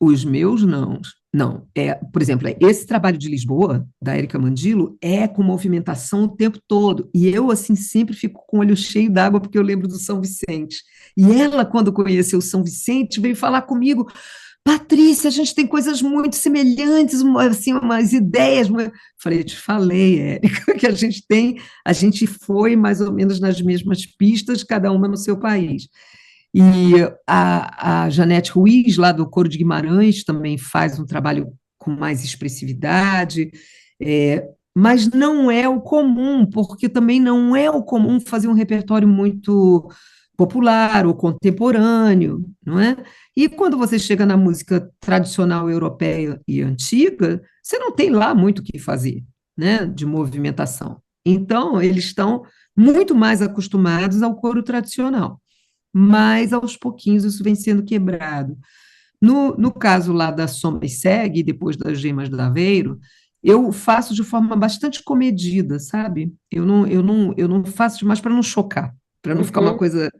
Os meus não. Não, por exemplo, esse trabalho de Lisboa, da Érica Mandilo, é com movimentação o tempo todo. E eu, assim, sempre fico com o olho cheio d'água, porque eu lembro do São Vicente. E ela, quando conheceu o São Vicente, veio falar comigo: Patrícia, a gente tem coisas muito semelhantes, assim, umas ideias. Falei, eu te falei, Érica, que a gente foi mais ou menos nas mesmas pistas, cada uma no seu país. E a Janete Ruiz, lá do Coro de Guimarães, também faz um trabalho com mais expressividade, mas não é o comum, porque também não é o comum fazer um repertório muito popular ou contemporâneo, não é? E quando você chega na música tradicional europeia e antiga, você não tem lá muito o que fazer, né, de movimentação. Então, eles estão muito mais acostumados ao coro tradicional, mas aos pouquinhos isso vem sendo quebrado. No caso lá da Soma e Segue, depois das Gemas do Aveiro, eu faço de forma bastante comedida, sabe? Eu não faço demais para não chocar, para não ficar uma Uhum. coisa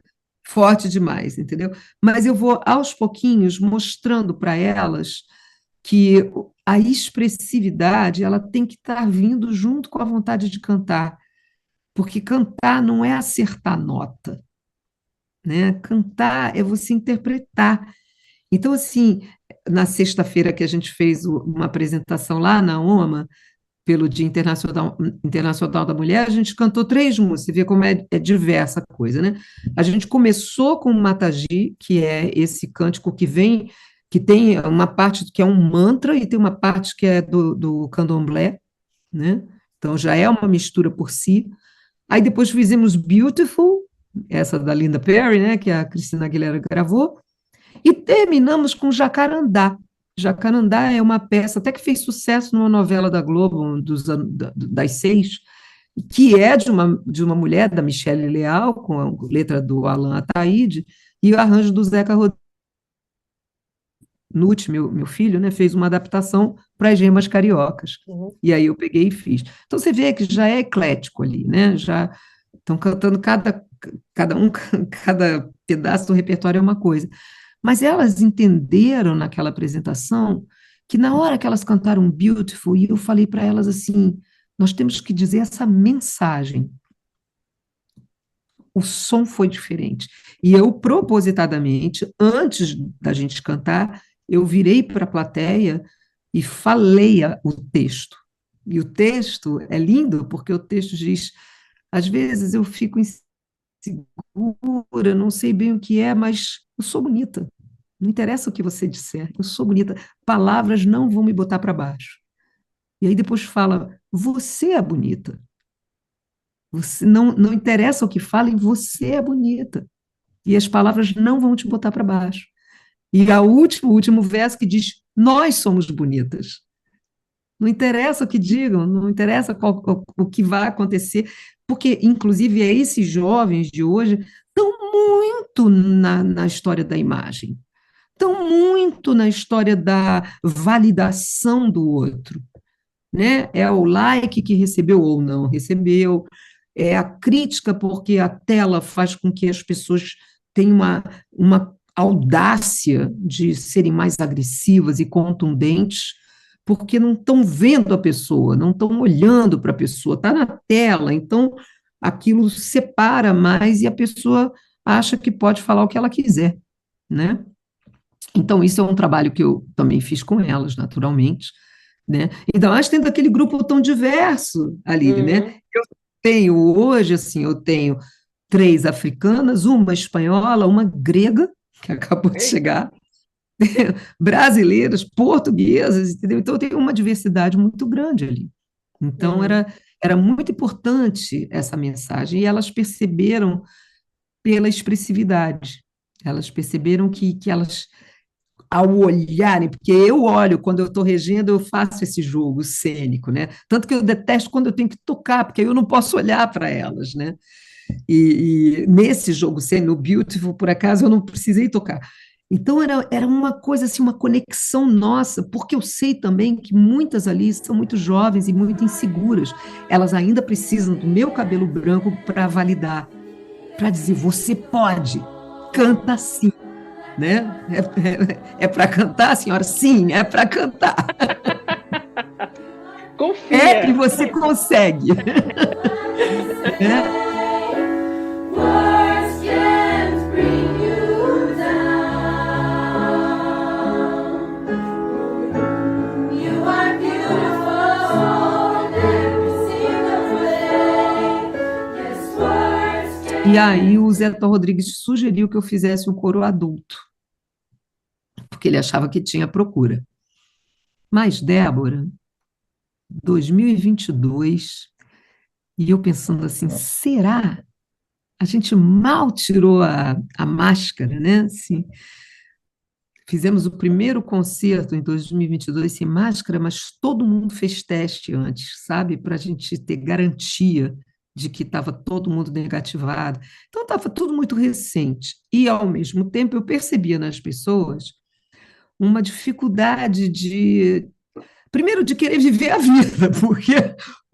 forte demais, entendeu? Mas eu vou aos pouquinhos mostrando para elas que a expressividade ela tem que estar vindo junto com a vontade de cantar, porque cantar não é acertar nota, né? Cantar é você interpretar. Então, assim, na sexta-feira que a gente fez uma apresentação lá na OMA, pelo Dia Internacional da Mulher, a gente cantou três músicas, você vê como é diversa a coisa, né? A gente começou com o Mataji, que é esse cântico que tem uma parte que é um mantra e tem uma parte que é do candomblé, né? Então já é uma mistura por si. Aí depois fizemos Beautiful, essa da Linda Perry, né, que a Cristina Aguilera gravou, e terminamos com Jacarandá. Jacarandá é uma peça até que fez sucesso numa novela da Globo, das seis, que é de uma mulher, da Michelle Leal, com a letra do Alan Ataíde, e o arranjo do Zeca Nutti, meu filho, né, fez uma adaptação para as Gemas Cariocas. Uhum. E aí eu peguei e fiz. Então você vê que já é eclético ali, né? Já estão cantando cada pedaço do repertório é uma coisa. Mas elas entenderam naquela apresentação que na hora que elas cantaram Beautiful, e eu falei para elas assim, nós temos que dizer essa mensagem. o som foi diferente. E eu, propositadamente, antes da gente cantar, eu virei para a plateia e falei o texto. E o texto é lindo, porque o texto diz: às vezes eu fico insegura, não sei bem o que é, mas eu sou bonita. Não interessa o que você disser, eu sou bonita. Palavras não vão me botar para baixo. E aí depois fala: você é bonita. Você não interessa o que falem, você é bonita. E as palavras não vão te botar para baixo. E o último verso que diz: nós somos bonitas. Não interessa o que digam, não interessa o que vai acontecer, porque, inclusive, esses jovens de hoje estão muito na história da imagem, estão muito na história da validação do outro, né? É o like que recebeu ou não recebeu, é a crítica porque a tela faz com que as pessoas tenham uma audácia de serem mais agressivas e contundentes, porque não estão vendo a pessoa, não estão olhando para a pessoa, está na tela, então aquilo separa mais e a pessoa acha que pode falar o que ela quiser, né? Então, isso é um trabalho que eu também fiz com elas, naturalmente, né? Ainda mais tendo aquele grupo tão diverso ali, né? Uhum. Eu tenho hoje, assim, eu tenho 3 africanas, uma espanhola, uma grega, que acabou de Eita. chegar, brasileiras, portuguesas, entendeu? Então, eu tenho uma diversidade muito grande ali. Então, Uhum. era muito importante essa mensagem, e elas perceberam pela expressividade. Elas perceberam que elas, ao olharem, porque eu olho, quando eu estou regendo, eu faço esse jogo cênico, né? Tanto que eu detesto quando eu tenho que tocar, porque eu não posso olhar para elas, né? E nesse jogo cênico, no Beautiful, por acaso, eu não precisei tocar. Então, era uma coisa assim, uma conexão nossa, porque eu sei também que muitas ali são muito jovens e muito inseguras. Elas ainda precisam do meu cabelo branco para validar, para dizer: você pode, canta sim, né? É para cantar, senhora? Sim, é para cantar. É que Confia. você consegue, né? Words can't bring you down. You are beautiful in every single way. Yes, words E can't. aí o Zé Rodrigues sugeriu que eu fizesse um coro adulto, porque ele achava que tinha procura. Mas, Débora, 2022, e eu pensando assim: será? A gente mal tirou a máscara, né? Assim, fizemos o primeiro concerto em 2022 sem máscara, mas todo mundo fez teste antes, sabe? Para a gente ter garantia de que estava todo mundo negativado. Então, estava tudo muito recente. E, ao mesmo tempo, eu percebia nas pessoas uma dificuldade de, primeiro, de querer viver a vida, porque,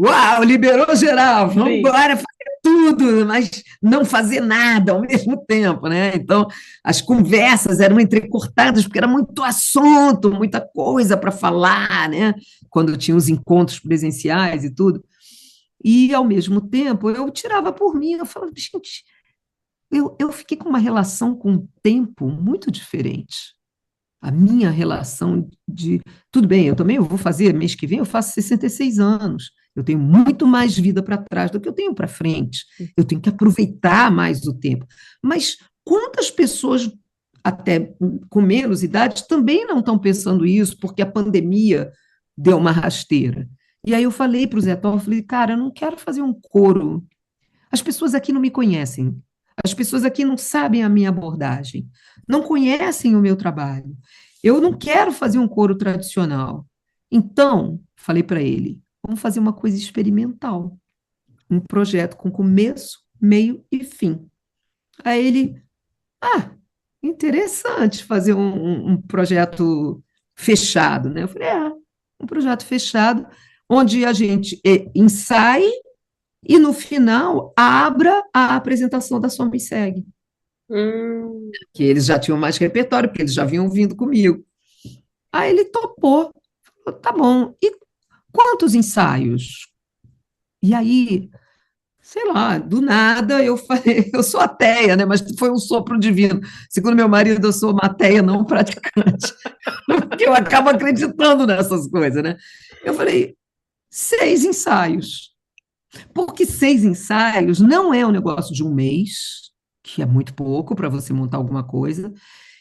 uau, liberou geral, vamos Sim. embora fazer tudo, mas não fazer nada ao mesmo tempo, né? Então, as conversas eram entrecortadas, porque era muito assunto, muita coisa para falar, né? Quando tinha os encontros presenciais e tudo. E, ao mesmo tempo, eu tirava por mim, eu falava: gente, eu fiquei com uma relação com o tempo muito diferente. A minha relação de. Tudo bem, eu também vou fazer, mês que vem eu faço 66 anos. Eu tenho muito mais vida para trás do que eu tenho para frente. Eu tenho que aproveitar mais o tempo. Mas quantas pessoas, até com menos idade, também não estão pensando isso, porque a pandemia deu uma rasteira? E aí eu falei para o Zé Tom, eu falei: cara, eu não quero fazer um coro. As pessoas aqui não me conhecem. As pessoas aqui não sabem a minha abordagem, não conhecem o meu trabalho. Eu não quero fazer um coro tradicional. Então, falei para ele: vamos fazer uma coisa experimental, um projeto com começo, meio e fim. Aí ele: ah, interessante fazer um projeto fechado, né? Eu falei: um projeto fechado, onde a gente ensaie e no final abra a apresentação da Soma e Segue, Hum. que eles já tinham mais repertório, porque eles já vinham vindo comigo. Aí ele topou, falou: tá bom, e quantos ensaios? E aí sei lá, do nada eu falei, eu sou ateia, né? Mas foi um sopro divino. Segundo meu marido, eu sou uma ateia não praticante, porque eu acabo acreditando nessas coisas, né? Eu falei, 6 ensaios. Porque 6 ensaios não é um negócio de um mês, que é muito pouco para você montar alguma coisa,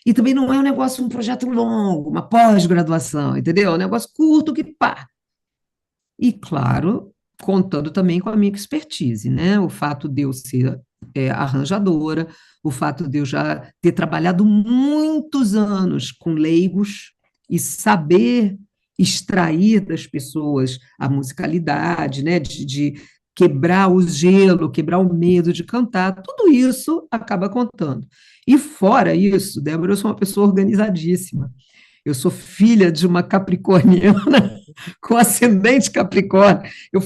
e também não é um negócio, um projeto longo, uma pós-graduação, entendeu? É um negócio curto que pá. E, claro, contando também com a minha expertise, né? O fato de eu ser arranjadora, o fato de eu já ter trabalhado muitos anos com leigos e saber extrair das pessoas a musicalidade, né? De quebrar o gelo, quebrar o medo de cantar, tudo isso acaba contando. E fora isso, Débora, eu sou uma pessoa organizadíssima. Eu sou filha de uma capricorniana com ascendente Capricórnio. Eu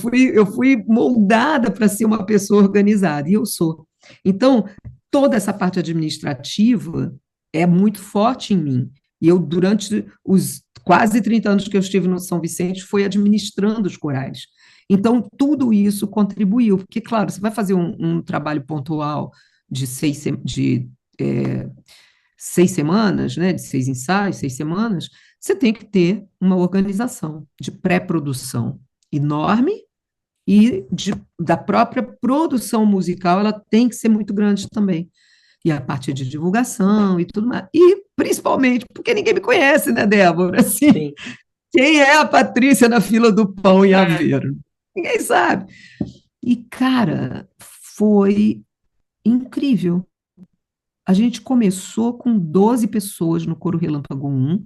fui moldada para ser uma pessoa organizada, e eu sou. Então, toda essa parte administrativa é muito forte em mim. E eu, durante os quase 30 anos que eu estive no São Vicente, fui administrando os corais. Então, tudo isso contribuiu, porque, claro, você vai fazer um trabalho pontual de é, 6 semanas, né, de 6 ensaios, 6 semanas, você tem que ter uma organização de pré-produção enorme e da própria produção musical, ela tem que ser muito grande também. E a parte de divulgação e tudo mais. E, principalmente, porque ninguém me conhece, né, Débora? Assim, Sim. quem é a Patrícia na fila do pão em Aveiro? Ninguém sabe. E, cara, foi incrível. A gente começou com 12 pessoas no Coro Relâmpago 1,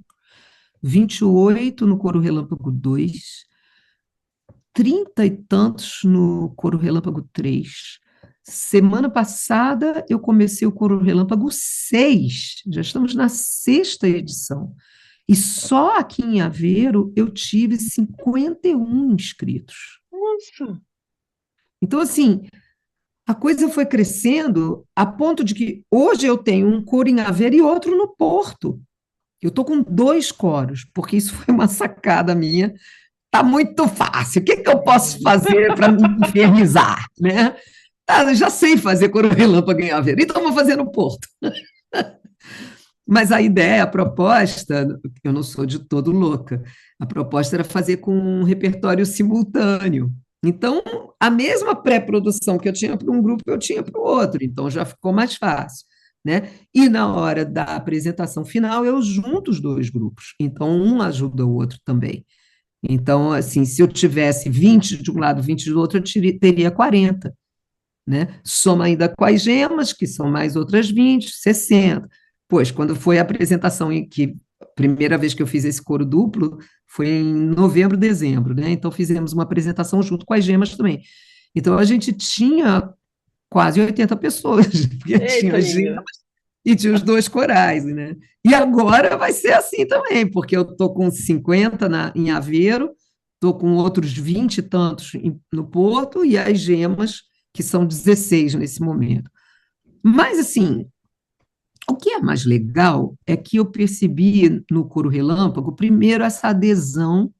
28 no Coro Relâmpago 2, 30 e tantos no Coro Relâmpago 3. Semana passada eu comecei o Coro Relâmpago 6, já estamos na 6ª edição. E só aqui em Aveiro eu tive 51 inscritos. Nossa. Então, assim, a coisa foi crescendo a ponto de que hoje eu tenho um coro em Aveiro e outro no Porto. Eu estou com 2 coros, porque isso foi uma sacada minha. Está muito fácil. O que que eu posso fazer para me infernizar, né? Eu já sei fazer coro relâmpago em Aveiro, então vou fazer no Porto. Mas a ideia, a proposta, eu não sou de todo louca, a proposta era fazer com um repertório simultâneo. Então, a mesma pré-produção que eu tinha para um grupo, eu tinha para o outro, então já ficou mais fácil, né? E na hora da apresentação final, eu junto os 2 grupos, então um ajuda o outro também. Então, assim, se eu tivesse 20 de um lado, 20 do outro, eu teria 40, né? Soma ainda com as gemas, que são mais outras 20, 60. Pois, quando foi a apresentação a primeira vez que eu fiz esse coro duplo, foi em novembro, dezembro, né? Então fizemos uma apresentação junto com as gemas também. Então a gente tinha quase 80 pessoas, porque tinha Eita, as menina. gemas e tinha os 2 corais, né? E agora vai ser assim também, porque eu estou com 50 em Aveiro, estou com outros 20 e tantos no Porto, e as gemas, que são 16 nesse momento. Mas, assim, o que é mais legal é que eu percebi no Coro Relâmpago, primeiro, essa adesão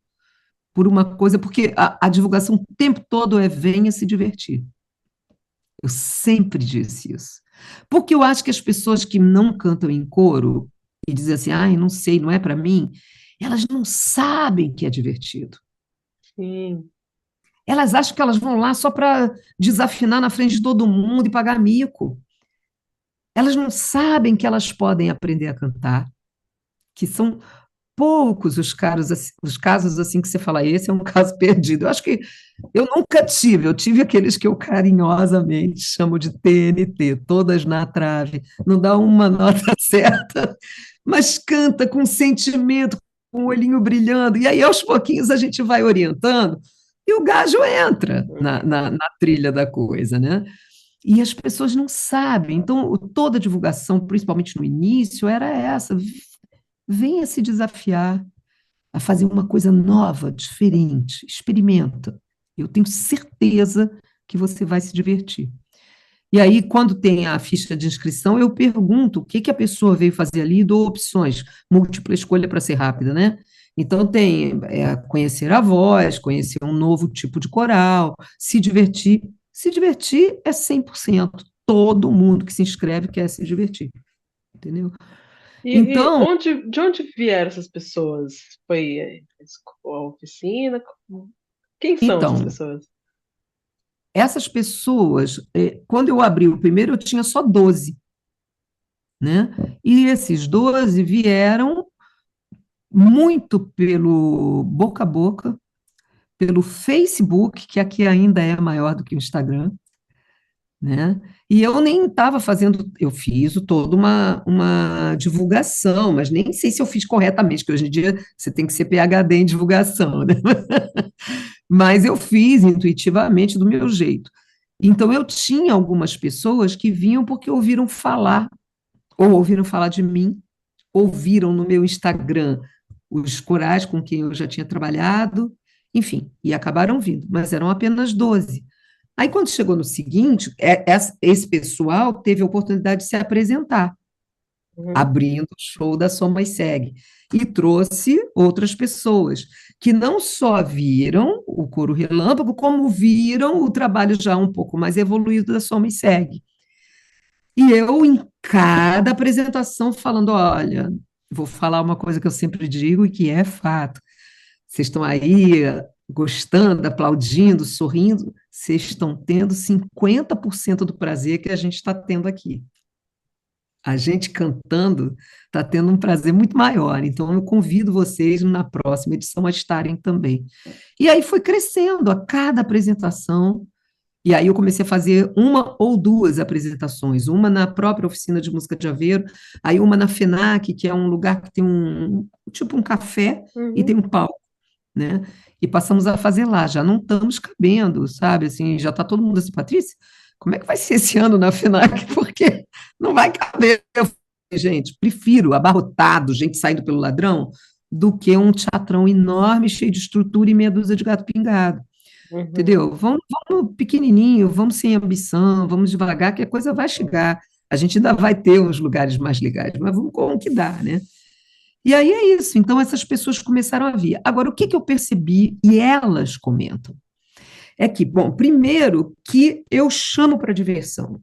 por uma coisa, porque a divulgação o tempo todo é venha se divertir. Eu sempre disse isso. Porque eu acho que as pessoas que não cantam em coro e dizem assim, ai, não sei, não é para mim, elas não sabem que é divertido. Sim. Elas acham que elas vão lá só para desafinar na frente de todo mundo e pagar mico. Elas não sabem que elas podem aprender a cantar, que são poucos os casos assim que você fala, esse é um caso perdido. Eu acho que eu nunca tive, eu tive aqueles que eu carinhosamente chamo de TNT, todas na trave, não dá uma nota certa, mas canta com sentimento, com o olhinho brilhando, e aí aos pouquinhos a gente vai orientando, e o gajo entra na trilha da coisa, né? E as pessoas não sabem, então toda a divulgação, principalmente no início, era essa, venha se desafiar a fazer uma coisa nova, diferente, experimenta. Eu tenho certeza que você vai se divertir. E aí, quando tem a ficha de inscrição, eu pergunto o que que a pessoa veio fazer ali e dou opções, múltipla escolha para ser rápida, né? Então, tem conhecer a voz, conhecer um novo tipo de coral, se divertir, Se divertir é 100%. Todo mundo que se inscreve quer se divertir, entendeu? E Então, de onde vieram essas pessoas? Foi a oficina? Quem são essas então, pessoas? essas pessoas, quando eu abri o primeiro, eu tinha só 12, né? E esses 12 vieram muito pelo boca a boca, pelo Facebook, que aqui ainda é maior do que o Instagram, né? E eu nem estava fazendo, eu fiz toda uma divulgação, mas nem sei se eu fiz corretamente, porque hoje em dia você tem que ser PhD em divulgação, né? Mas eu fiz intuitivamente do meu jeito. Então eu tinha algumas pessoas que vinham porque ouviram falar, ou ouviram falar de mim, ouviram no meu Instagram os corais com quem eu já tinha trabalhado, enfim, e acabaram vindo, mas eram apenas 12. Aí, quando chegou no seguinte, esse pessoal teve a oportunidade de se apresentar, Uhum. abrindo o show da Soma e Segue, e trouxe outras pessoas que não só viram o Coro Relâmpago, como viram o trabalho já um pouco mais evoluído da Soma e Segue. E eu, em cada apresentação, falando: olha, vou falar uma coisa que eu sempre digo e que é fato. Vocês estão aí gostando, aplaudindo, sorrindo, vocês estão tendo 50% do prazer que a gente está tendo aqui. A gente cantando está tendo um prazer muito maior. Então, eu convido vocês na próxima edição a estarem também. E aí foi crescendo a cada apresentação. E aí eu comecei a fazer uma ou duas apresentações, uma na própria oficina de música de Aveiro, aí uma na FENAC, que é um lugar que tem tipo um café e tem Uhum. um palco, né? E passamos a fazer lá, já não estamos cabendo, sabe? Assim, já está todo mundo assim, Patrícia, como é que vai ser esse ano na FENAC? Porque não vai caber. Eu falei, gente, prefiro abarrotado, gente saindo pelo ladrão, do que um teatrão enorme, cheio de estrutura e meia dúzia de gato pingado. Uhum. Entendeu? Vamos pequenininho, vamos sem ambição, vamos devagar, que a coisa vai chegar. A gente ainda vai ter uns lugares mais legais, mas vamos com o que dá, né? E aí é isso. Então, essas pessoas começaram a vir. Agora, o que que eu percebi, e elas comentam, é que, bom, primeiro, que eu chamo para diversão.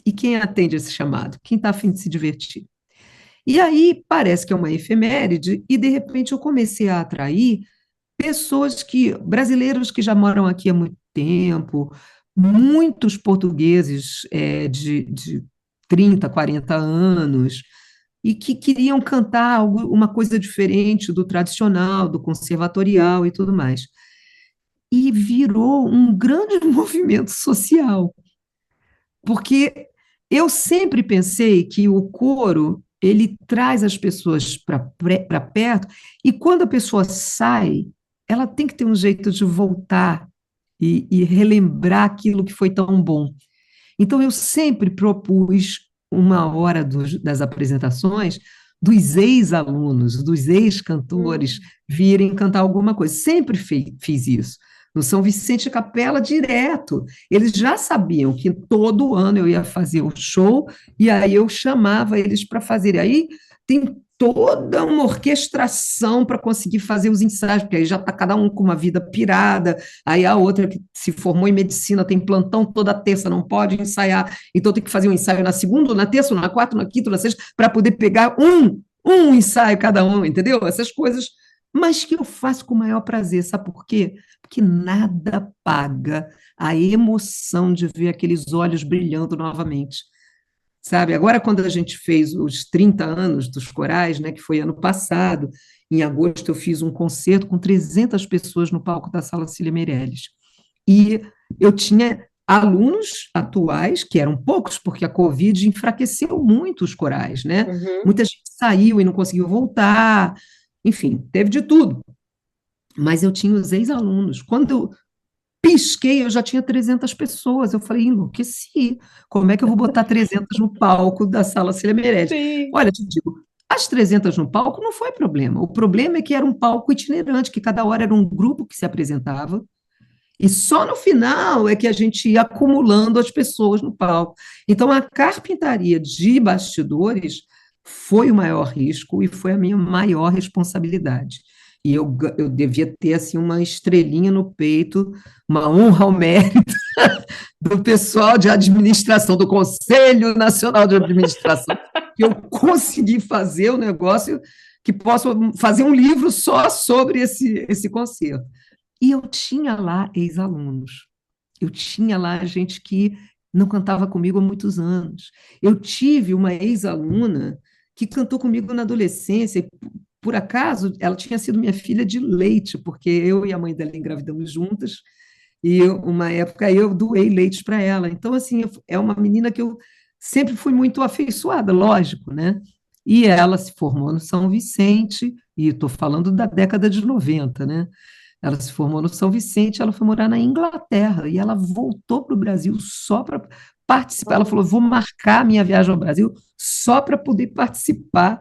E quem atende esse chamado? Quem está a fim de se divertir? E aí parece que é uma efeméride, e de repente eu comecei a atrair pessoas brasileiros que já moram aqui há muito tempo, muitos portugueses de 30, 40 anos, e que queriam cantar uma coisa diferente do tradicional, do conservatorial e tudo mais. E virou um grande movimento social, porque eu sempre pensei que o coro ele traz as pessoas para perto, e quando a pessoa sai, ela tem que ter um jeito de voltar e relembrar aquilo que foi tão bom. Então, eu sempre propus uma hora das apresentações dos ex-alunos, dos ex-cantores Uhum. virem cantar alguma coisa. Sempre fiz isso. No São Vicente de Capela, direto. Eles já sabiam que todo ano eu ia fazer o show, e aí eu chamava eles para fazer. Aí tem toda uma orquestração para conseguir fazer os ensaios, porque aí já está cada um com uma vida pirada, aí a outra que se formou em medicina tem plantão toda terça, não pode ensaiar, então tem que fazer um ensaio na segunda, na terça, na quarta, na quinta, na sexta, para poder pegar um ensaio cada um, entendeu? Essas coisas, mas que eu faço com o maior prazer, sabe por quê? Porque nada paga a emoção de ver aqueles olhos brilhando novamente. Sabe? Agora, quando a gente fez os 30 anos dos corais, né, que foi ano passado, em agosto eu fiz um concerto com 300 pessoas no palco da Sala Cília Meirelles. E eu tinha alunos atuais, que eram poucos, porque a Covid enfraqueceu muito os corais, né? Uhum. Muita gente saiu e não conseguiu voltar, enfim, teve de tudo. Mas eu tinha os ex-alunos. Quando eu pisquei, eu já tinha 300 pessoas. Eu falei, enlouqueci. Como é que eu vou botar 300 no palco da Sala Cília Meirelles? Sim. Olha, te digo, as 300 no palco não foi problema. O problema é que era um palco itinerante, que cada hora era um grupo que se apresentava, e só no final é que a gente ia acumulando as pessoas no palco. Então, a carpintaria de bastidores foi o maior risco e foi a minha maior responsabilidade. E eu devia ter assim uma estrelinha no peito, uma honra ao mérito do pessoal de administração, do Conselho Nacional de Administração, que eu consegui fazer o negócio, que posso fazer um livro só sobre esse concerto. E eu tinha lá ex-alunos, eu tinha lá gente que não cantava comigo há muitos anos. Eu tive uma ex-aluna que cantou comigo na adolescência, e, por acaso, ela tinha sido minha filha de leite, porque eu e a mãe dela engravidamos juntas, e uma época eu doei leite para ela. Então, assim, é uma menina que eu sempre fui muito afeiçoada, lógico, né? E ela se formou no São Vicente, e estou falando da década de 90, né? Ela se formou no São Vicente, ela foi morar na Inglaterra, e ela voltou para o Brasil só para participar. Ela falou: vou marcar minha viagem ao Brasil só para poder participar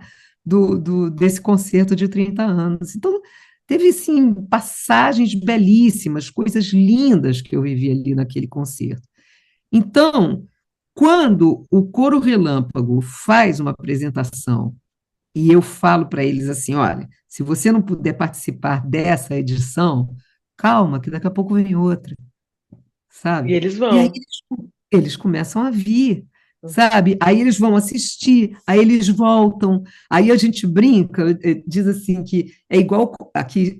desse concerto de 30 anos. Então, teve, sim, passagens belíssimas, coisas lindas que eu vivi ali naquele concerto. Então, quando o Coro Relâmpago faz uma apresentação e eu falo para eles assim: olha, se você não puder participar dessa edição, calma, que daqui a pouco vem outra, E sabe? eles E aí vão. eles começam a vir, sabe? Aí eles vão assistir, aí eles voltam, aí a gente brinca, diz assim que é igual aqui,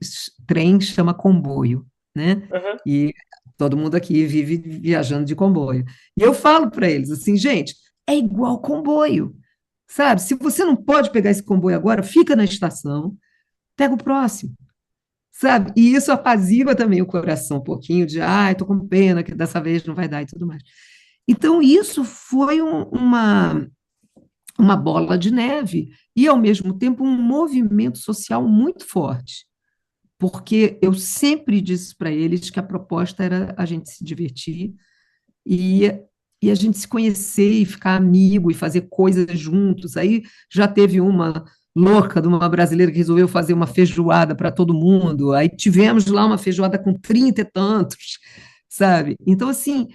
trem chama comboio, né? Uhum. E todo mundo aqui vive viajando de comboio. E eu falo para eles assim: gente, é igual comboio, sabe? Se você não pode pegar esse comboio agora, fica na estação, pega o próximo, sabe? E isso apazigua também o coração um pouquinho de, ai, tô com pena que dessa vez não vai dar e tudo mais. Então, isso foi uma bola de neve e, ao mesmo tempo, um movimento social muito forte, porque eu sempre disse para eles que a proposta era a gente se divertir e, e a gente se conhecer e ficar amigo e fazer coisas juntos. Aí já teve uma louca de uma brasileira que resolveu fazer uma feijoada para todo mundo, aí tivemos lá uma feijoada com 30 e tantos, sabe? Então, assim,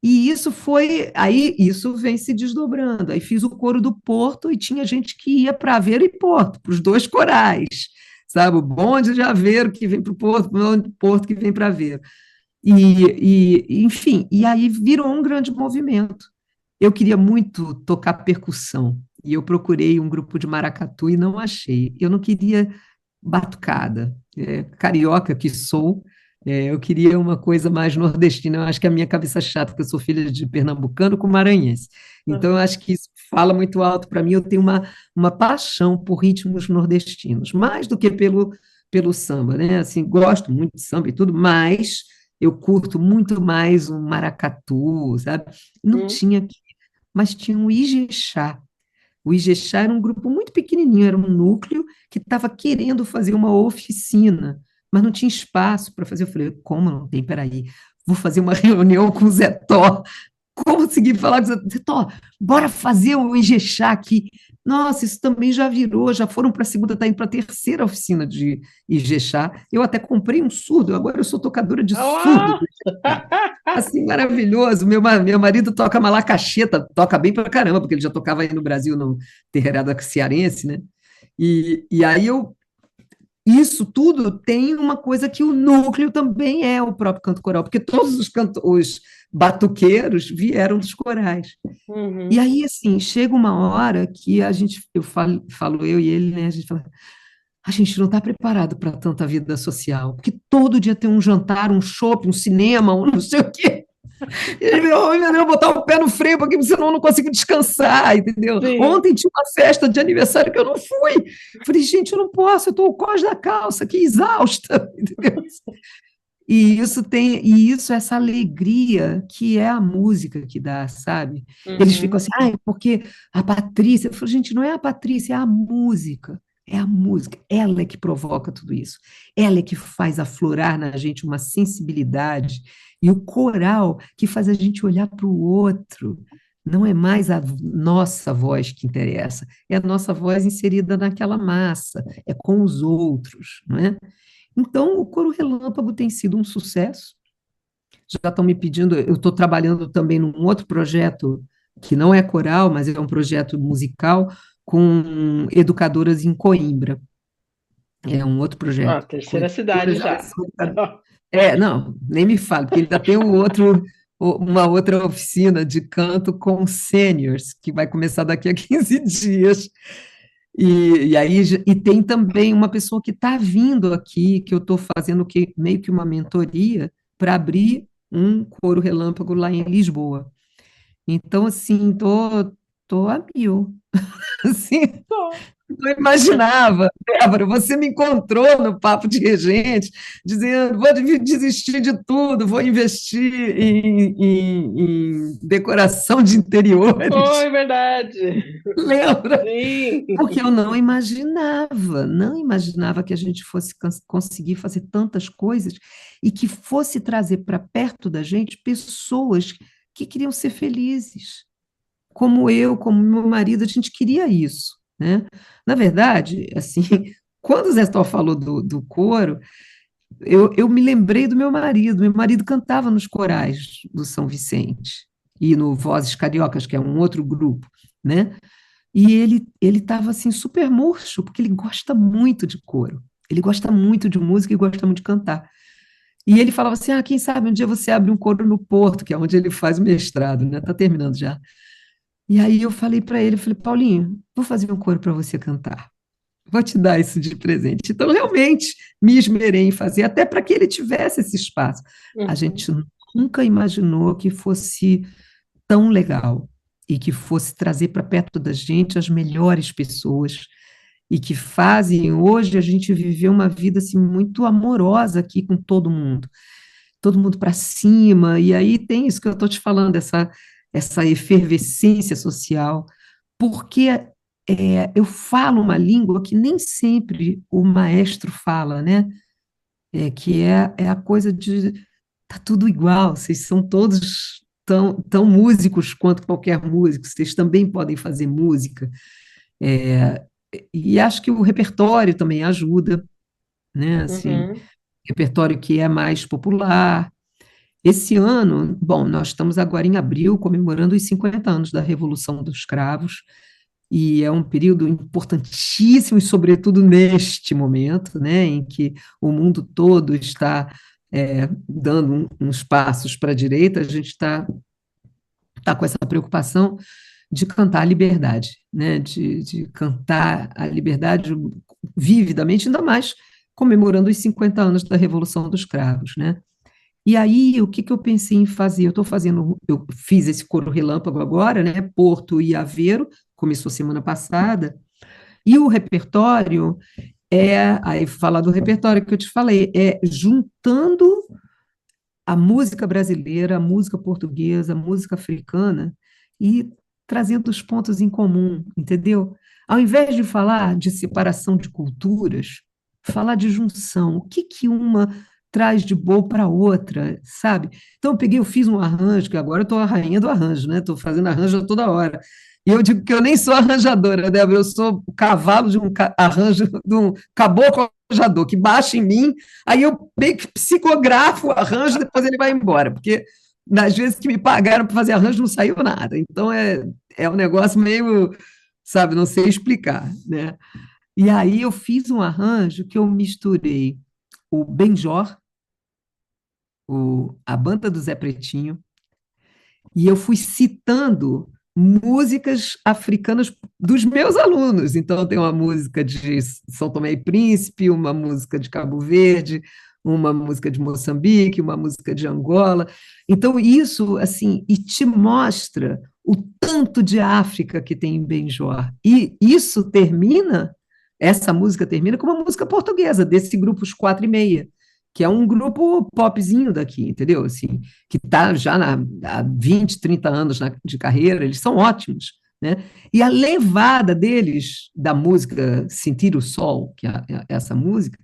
e isso foi, aí isso vem se desdobrando. Aí fiz o coro do Porto e tinha gente que ia para Aveiro e Porto, para os dois corais, sabe? O bonde de Aveiro que vem para o Porto, o bonde de Porto que vem para Aveiro. Enfim, e aí virou um grande movimento. Eu queria muito tocar percussão, e eu procurei um grupo de maracatu e não achei. Eu não queria batucada, carioca que sou, eu queria uma coisa mais nordestina. Eu acho que a minha cabeça chata, que eu sou filha de pernambucano com maranhense. Então, eu acho que isso fala muito alto para mim. Eu tenho uma paixão por ritmos nordestinos, mais do que pelo samba, né? Assim, gosto muito de samba e tudo, mas eu curto muito mais um maracatu, sabe? Não Hum. tinha aqui, mas tinha um Ijexá. O Ijexá era um grupo muito pequenininho, era um núcleo que estava querendo fazer uma oficina, mas não tinha espaço para fazer. Eu falei: como não tem? Peraí, vou fazer uma reunião com o Zé Tó. Consegui falar com o Zé Tó, bora fazer um Ijexá aqui. Nossa, isso também já virou, já foram para a segunda, está indo para a terceira oficina de Ijexá. Eu até comprei um surdo, agora eu sou tocadora de surdo Uau! do Ijexá. Assim, maravilhoso. Meu marido toca malacaxeta, toca bem pra caramba, porque ele já tocava aí no Brasil, no Terreirada Cearense, né? E aí isso tudo tem uma coisa que o núcleo também é o próprio canto coral, porque todos os batuqueiros vieram dos corais. E Uhum. aí, assim, chega uma hora que falo eu e ele, né? A gente fala: a gente não está preparado para tanta vida social, porque todo dia tem um jantar, um shopping, um cinema, um não sei o quê. E ele virou: "Ai, meu Deus, botar o pé no freio, porque senão eu não consigo descansar", entendeu? Sim. Ontem tinha uma festa de aniversário que eu não fui. Falei: gente, eu não posso, eu estou o cós da calça, que exausta, entendeu? E isso é essa alegria que é a música que dá, sabe? Eles ficam Uhum. assim: ai, porque a Patrícia. Eu falo: gente, não é a Patrícia, é a música. É a música, ela é que provoca tudo isso, ela é que faz aflorar na gente uma sensibilidade, e o coral que faz a gente olhar para o outro. Não é mais a nossa voz que interessa, é a nossa voz inserida naquela massa, é com os outros, não é? Então, o Coro Relâmpago tem sido um sucesso. Já estão me pedindo, eu estou trabalhando também num outro projeto, que não é coral, mas é um projeto musical, com educadoras em Coimbra. É um outro Ah, projeto. Com terceira cidade educadoras, elas já. são não, nem me fale, porque ainda tem uma outra oficina de canto com seniors, que vai começar daqui a 15 dias. E aí e tem também uma pessoa que está vindo aqui, que eu estou fazendo meio que uma mentoria para abrir um coro relâmpago lá em Lisboa. Então, assim, tô a mil. Assim, Bom, não imaginava, Débora, você me encontrou no Papo de Regente, dizendo, vou desistir de tudo, vou investir em decoração de interiores. foi verdade. Lembra? Sim. Porque eu não imaginava que a gente fosse conseguir fazer tantas coisas e que fosse trazer para perto da gente pessoas que queriam ser felizes, como eu, como meu marido, a gente queria isso, né? Na verdade, assim, quando o Zé Stoll falou do coro, eu me lembrei do meu marido cantava nos corais do São Vicente e no Vozes Cariocas, que é um outro grupo, né? E ele estava assim super murcho, porque ele gosta muito de coro. Ele gosta muito de música e gosta muito de cantar. E ele falava assim: quem sabe um dia você abre um coro no Porto, que é onde ele faz o mestrado, né? Tá terminando já. E aí eu falei para ele, eu falei: Paulinho, vou fazer um coro para você cantar. Vou te dar isso de presente. Então, realmente, me esmerei em fazer, até para que ele tivesse esse espaço. A Uhum. gente nunca imaginou que fosse tão legal e que fosse trazer para perto da gente as melhores pessoas e que fazem hoje a gente viver uma vida assim muito amorosa aqui com todo mundo para cima, e aí tem isso que eu estou te falando, essa efervescência social, porque eu falo uma língua que nem sempre o maestro fala, né? Que é a coisa de tá tudo igual, vocês são todos tão músicos quanto qualquer músico, vocês também podem fazer música. É, e acho que o repertório também ajuda, né? Assim, Uhum. repertório que é mais popular. Esse ano, bom, nós estamos agora em abril comemorando os 50 anos da Revolução dos Cravos, e é um período importantíssimo, e sobretudo neste momento, né, em que o mundo todo está dando uns passos para a direita, a gente tá com essa preocupação de cantar a liberdade, né, de cantar a liberdade vividamente, ainda mais comemorando os 50 anos da Revolução dos Cravos, né? E aí, o que que eu pensei em fazer? Eu fiz esse coro relâmpago agora, né? Porto e Aveiro, começou semana passada, e o repertório aí falar do repertório que eu te falei, juntando a música brasileira, a música portuguesa, a música africana e trazendo os pontos em comum, entendeu? Ao invés de falar de separação de culturas, falar de junção. O que que uma traz de bom para a outra, sabe? Então eu fiz um arranjo, que agora eu estou a rainha do arranjo, né? Estou fazendo arranjo a toda hora. E eu digo que eu nem sou arranjadora, Débora, eu sou o cavalo de um arranjo, de um caboclo arranjador, que baixa em mim. Aí eu meio que psicografo o arranjo, depois ele vai embora, porque nas vezes que me pagaram para fazer arranjo não saiu nada. Então é um negócio meio, sabe, não sei explicar, né? E aí eu fiz um arranjo que eu misturei o Benjor, a banda do Zé Pretinho, e eu fui citando músicas africanas dos meus alunos. Então, tem uma música de São Tomé e Príncipe, uma música de Cabo Verde, uma música de Moçambique, uma música de Angola. Então, isso, assim, e te mostra o tanto de África que tem em Benjor. E essa música termina com uma música portuguesa, desse grupo Os Quatro e Meia, que é um grupo popzinho daqui, entendeu? Assim, que está já há 20, 30 anos de carreira, eles são ótimos, né? E a levada deles, da música Sentir o Sol, que é essa música,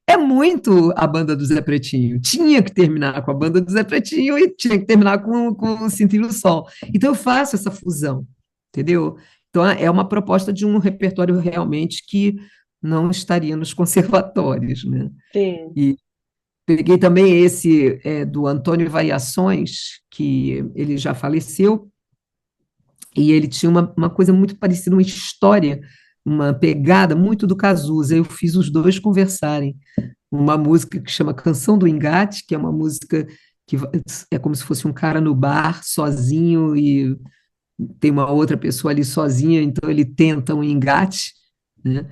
é muito a banda do Zé Pretinho. Tinha que terminar com a banda do Zé Pretinho e tinha que terminar com Sentir o Sol. Então eu faço essa fusão, entendeu? Então é uma proposta de um repertório realmente que não estaria nos conservatórios, né? Sim. E peguei também esse do Antônio Variações, que ele já faleceu, e ele tinha uma coisa muito parecida, uma história, uma pegada muito do Cazuza. Eu fiz os dois conversarem. Uma música que chama Canção do Engate, que é uma música que é como se fosse um cara no bar sozinho e tem uma outra pessoa ali sozinha, então ele tenta um engate, né?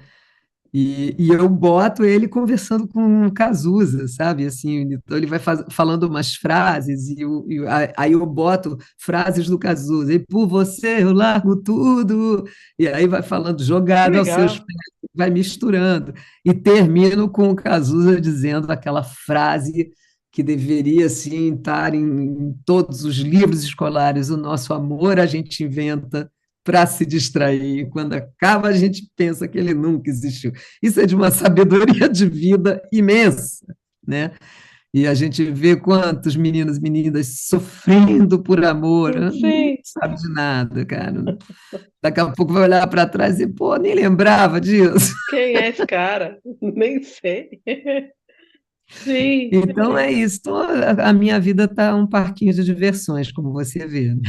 E eu boto ele conversando com o Cazuza, sabe? Assim, então ele vai falando umas frases, aí eu boto frases do Cazuza, e por você eu largo tudo, e aí vai falando Que jogado aos seus legal. pés, vai misturando, e termino com o Cazuza dizendo aquela frase que deveria, assim, estar em todos os livros escolares: o nosso amor a gente inventa para se distrair, e quando acaba a gente pensa que ele nunca existiu. Isso é de uma sabedoria de vida imensa, né? E a gente vê quantos meninos e meninas sofrendo por amor, não Sim. sabe de nada, cara. Daqui a pouco vai olhar para trás e, pô, nem lembrava disso. Quem é esse cara? Nem sei. Sim. Então é isso. Então, a minha vida está um parquinho de diversões, como você vê, né?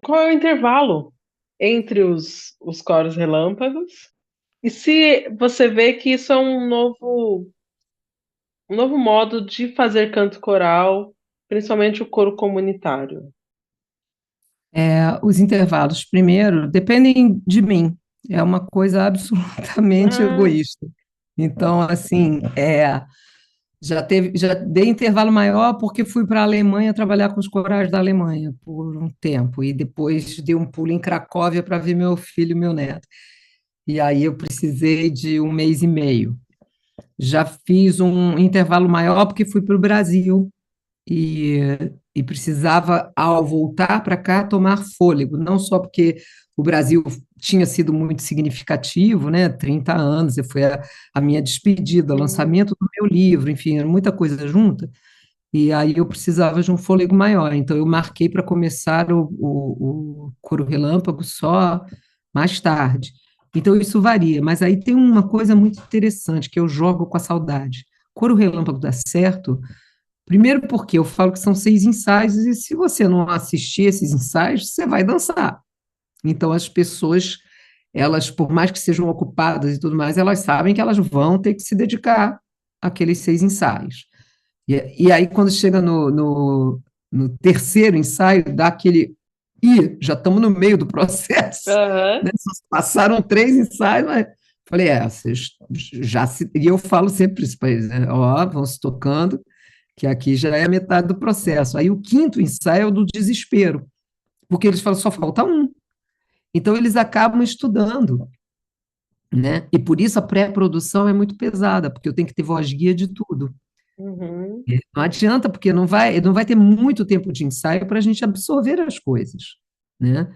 Qual é o intervalo entre os coros relâmpagos? E se você vê que isso é um novo modo de fazer canto coral, principalmente o coro comunitário? Os intervalos, primeiro, dependem de mim. É uma coisa absolutamente Ah, egoísta. Então, assim, já dei intervalo maior porque fui para a Alemanha trabalhar com os corais da Alemanha por um tempo, e depois dei um pulo em Cracóvia para ver meu filho e meu neto. E aí eu precisei de um mês e meio. Já fiz um intervalo maior porque fui para o Brasil e, e precisava, ao voltar para cá, tomar fôlego, não só porque o Brasil tinha sido muito significativo, né? 30 anos, foi a minha despedida, o uhum. lançamento do meu livro, enfim, era muita coisa junta, e aí eu precisava de um fôlego maior, então eu marquei para começar o Coro Relâmpago só mais tarde. Então isso varia, mas aí tem uma coisa muito interessante que eu jogo com a saudade. Coro Relâmpago dá certo. Primeiro porque eu falo que são 6 ensaios, e se você não assistir esses ensaios, você vai dançar. Então as pessoas, elas, por mais que sejam ocupadas e tudo mais, elas sabem que elas vão ter que se dedicar àqueles 6 ensaios. E aí, quando chega no terceiro ensaio, dá aquele. Ih, já estamos no meio do processo, Aham. né? Só passaram 3 ensaios, mas falei, vocês já se. E eu falo sempre isso para eles, né? Ó, vão se tocando, que aqui já é a metade do processo. Aí o quinto ensaio é o do desespero, porque eles falam, só falta um. Então eles acabam estudando, né? E por isso a pré-produção é muito pesada, porque eu tenho que ter voz guia de tudo. Uhum. Não adianta, porque não vai ter muito tempo de ensaio para a gente absorver as coisas, né?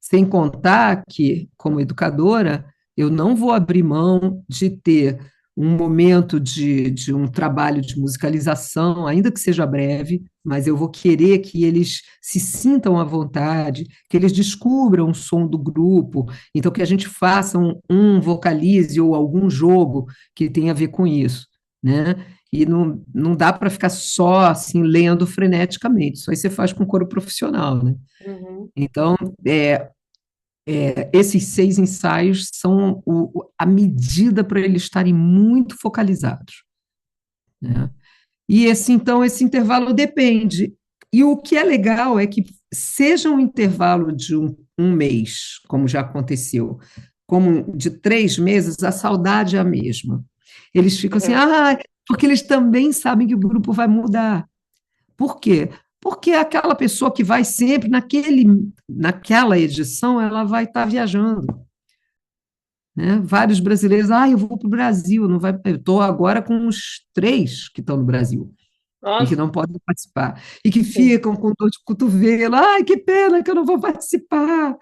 Sem contar que, como educadora, eu não vou abrir mão de ter um momento de um trabalho de musicalização, ainda que seja breve, mas eu vou querer que eles se sintam à vontade, que eles descubram o som do grupo, então que a gente faça um vocalize ou algum jogo que tenha a ver com isso, né? E não dá para ficar só assim lendo freneticamente. Isso aí você faz com coro profissional, né? Uhum. Então, esses 6 ensaios são a medida para eles estarem muito focalizados, né? E então, esse intervalo depende. E o que é legal é que seja um intervalo de um mês, como já aconteceu, como de 3 meses, a saudade é a mesma. Eles ficam assim, Uhum. porque eles também sabem que o grupo vai mudar. Por quê? Porque aquela pessoa que vai sempre naquela edição, ela vai estar viajando, né? Vários brasileiros, eu vou para o Brasil, não vai, eu estou agora com uns 3 que estão no Brasil e que Nossa, não podem participar, e que sim. ficam com dor de cotovelo, que pena que eu não vou participar,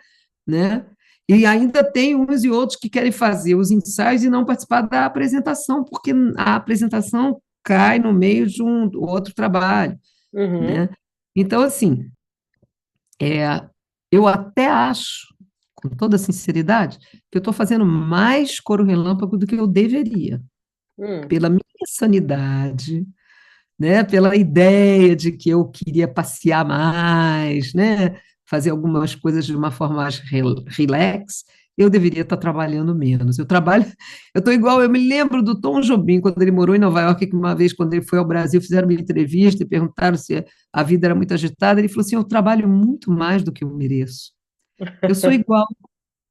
né? E ainda tem uns e outros que querem fazer os ensaios e não participar da apresentação, porque a apresentação cai no meio de um outro trabalho, Uhum. né? Então, assim, eu até acho, com toda sinceridade, que eu estou fazendo mais coro relâmpago do que eu deveria, Hum. pela minha sanidade, né, pela ideia de que eu queria passear mais, né, fazer algumas coisas de uma forma mais relax, eu deveria estar trabalhando menos. Eu estou igual, eu me lembro do Tom Jobim, quando ele morou em Nova York, que uma vez, quando ele foi ao Brasil, fizeram uma entrevista e perguntaram se a vida era muito agitada, ele falou assim, eu trabalho muito mais do que eu mereço. Eu sou igual,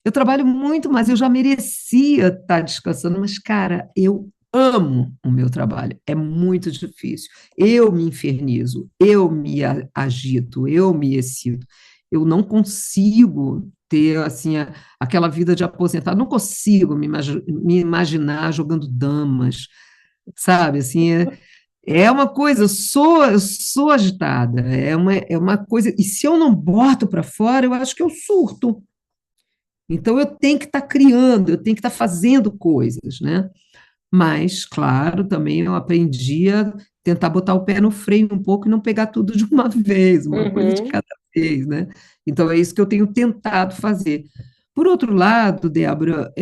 eu trabalho muito, mas eu já merecia estar descansando, mas, cara, eu amo o meu trabalho, é muito difícil. Eu me infernizo, eu me agito, eu me excito. Eu não consigo ter, assim, aquela vida de aposentado, não consigo me imaginar jogando damas, sabe, assim, é uma coisa, eu sou agitada, é uma coisa, e se eu não boto para fora, eu acho que eu surto. Então, eu tenho que estar criando, eu tenho que estar fazendo coisas, né? Mas, claro, também eu aprendi a tentar botar o pé no freio um pouco e não pegar tudo de uma vez, uma coisa de Uhum. cada vez, né? Então, é isso que eu tenho tentado fazer. Por outro lado, Débora,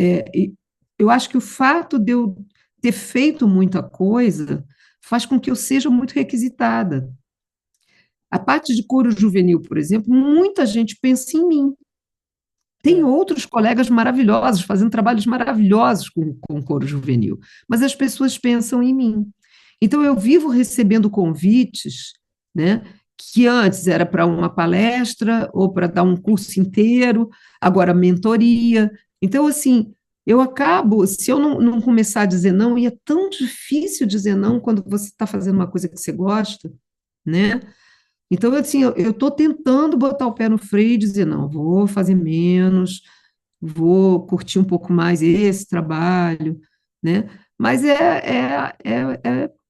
eu acho que o fato de eu ter feito muita coisa faz com que eu seja muito requisitada. A parte de coro juvenil, por exemplo, muita gente pensa em mim. Tem É. outros colegas maravilhosos, fazendo trabalhos maravilhosos com coro juvenil, mas as pessoas pensam em mim. Então, eu vivo recebendo convites, né, que antes era para uma palestra ou para dar um curso inteiro, agora mentoria. Então, assim, eu acabo, se eu não começar a dizer não, e é tão difícil dizer não quando você está fazendo uma coisa que você gosta, né? Então, assim, eu estou tentando botar o pé no freio e dizer, não, vou fazer menos, vou curtir um pouco mais esse trabalho, né? Mas é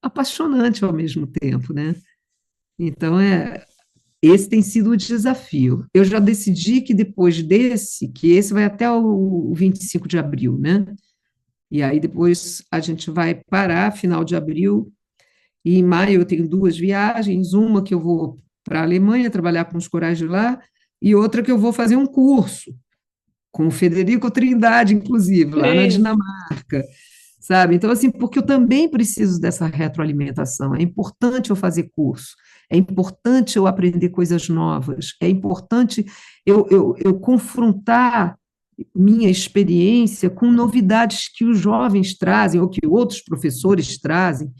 apaixonante ao mesmo tempo, né? Então, esse tem sido o desafio. Eu já decidi que depois que esse vai até o 25 de abril, né? E aí depois a gente vai parar, final de abril, e em maio eu tenho 2 viagens, uma que eu vou para a Alemanha trabalhar com os corais de lá, e outra que eu vou fazer um curso, com o Federico Trindade, inclusive, lá na Sim. Dinamarca, sabe? Então, assim, porque eu também preciso dessa retroalimentação, é importante eu fazer curso, é importante eu aprender coisas novas, é importante eu confrontar minha experiência com novidades que os jovens trazem, ou que outros professores trazem,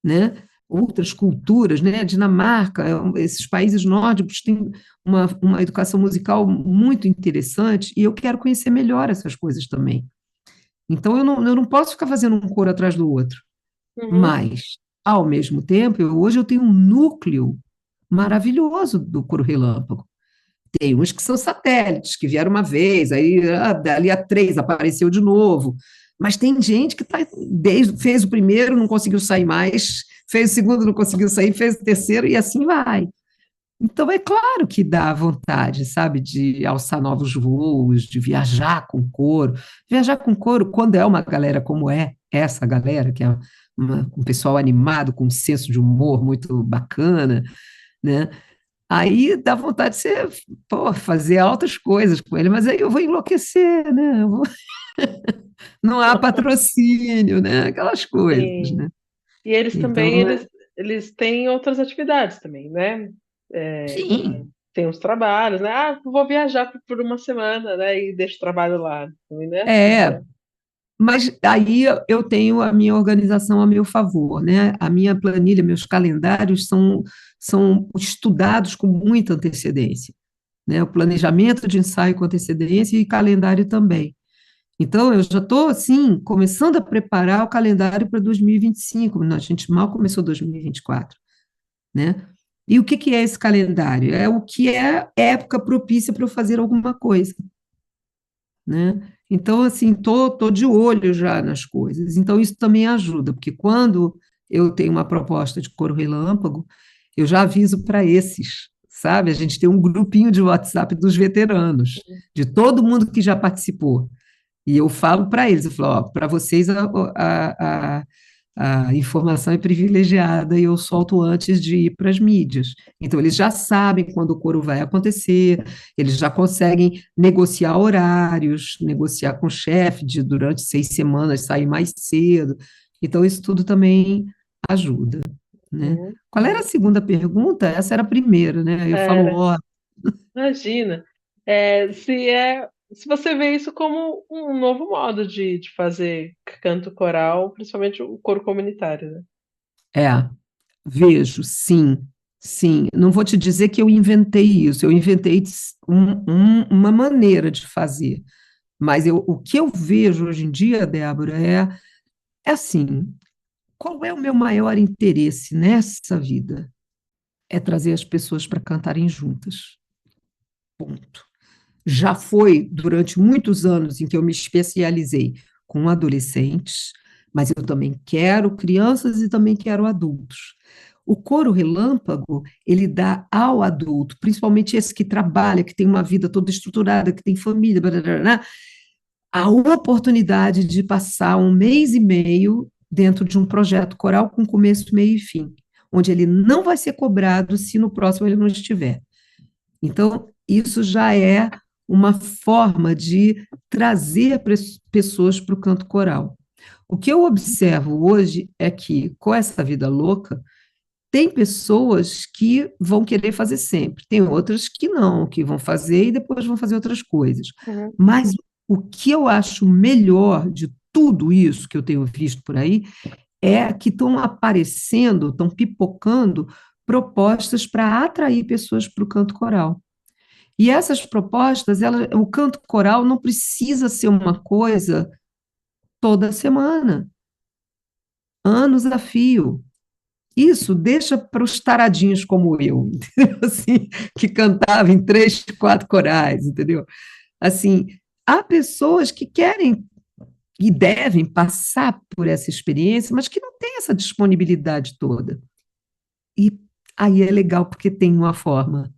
né? Outras culturas, né? A Dinamarca, esses países nórdicos têm uma educação musical muito interessante e eu quero conhecer melhor essas coisas também. Então, eu não posso ficar fazendo um coro atrás do outro, Uhum. mas, ao mesmo tempo, hoje eu tenho um núcleo maravilhoso do coro relâmpago. Tem uns que são satélites, que vieram uma vez, aí dali a 3 apareceu de novo. Mas tem gente que fez o primeiro, não conseguiu sair mais, fez o segundo, não conseguiu sair, fez o terceiro, e assim vai. Então, é claro que dá vontade, sabe, de alçar novos voos, de viajar com coro. Viajar com coro, quando é uma galera como é essa galera, que é um pessoal animado, com um senso de humor muito bacana, né? Aí dá vontade de você, pô, fazer altas coisas com ele, mas aí eu vou enlouquecer, né? Não há patrocínio, né? Aquelas coisas, Sim. né? E eles também, Então, eles têm outras atividades também, né? É, sim, tem os trabalhos, né? Ah, vou viajar por uma semana, né? E deixo o trabalho lá. Também não é assim, é, né? mas aí eu tenho a minha organização a meu favor, né? A minha planilha, meus calendários são estudados com muita antecedência, né? O planejamento de ensaio com antecedência e calendário também. Então, eu já estou, assim, começando a preparar o calendário para 2025. A gente mal começou 2024, né? E o que que é esse calendário? É o que é época propícia para eu fazer alguma coisa, né? Então, assim, tô de olho já nas coisas. Então, isso também ajuda, porque quando eu tenho uma proposta de coro relâmpago, eu já aviso para esses, sabe? A gente tem um grupinho de WhatsApp dos veteranos, de todo mundo que já participou. E eu falo para eles, eu falo, ó, para vocês a informação é privilegiada e eu solto antes de ir para as mídias. Então, eles já sabem quando o coro vai acontecer, eles já conseguem negociar horários, negociar com o chefe de durante 6 semanas sair mais cedo. Então, isso tudo também ajuda, né? Uhum. Qual era a segunda pergunta? Essa era a primeira, né? Eu falo, Era, ó, imagina. Se você vê isso como um novo modo de fazer canto coral, principalmente o coro comunitário, né? é, vejo, sim, sim. Não vou te dizer que eu inventei isso, eu inventei uma maneira de fazer. Mas o que eu vejo hoje em dia, Débora, é assim: qual é o meu maior interesse nessa vida? É trazer as pessoas para cantarem juntas. Ponto. Já foi durante muitos anos em que eu me especializei com adolescentes, mas eu também quero crianças e também quero adultos. O coro relâmpago, ele dá ao adulto, principalmente esse que trabalha, que tem uma vida toda estruturada, que tem família, blá, blá, blá, blá, a oportunidade de passar 1 mês e meio dentro de um projeto coral com começo, meio e fim, onde ele não vai ser cobrado se no próximo ele não estiver. Então, isso já é uma forma de trazer pessoas para o canto coral. O que eu observo hoje é que, com essa vida louca, tem pessoas que vão querer fazer sempre, tem outras que não, que vão fazer e depois vão fazer outras coisas. Uhum. Mas o que eu acho melhor de tudo isso que eu tenho visto por aí é que estão aparecendo, estão pipocando propostas para atrair pessoas para o canto coral. E essas propostas, o canto coral não precisa ser uma coisa toda semana, anos a fio. Isso deixa para os taradinhos como eu, entendeu? Assim, que cantava em 3, 4 corais, entendeu? Assim, há pessoas que querem e devem passar por essa experiência, mas que não têm essa disponibilidade toda. E aí é legal porque tem uma forma,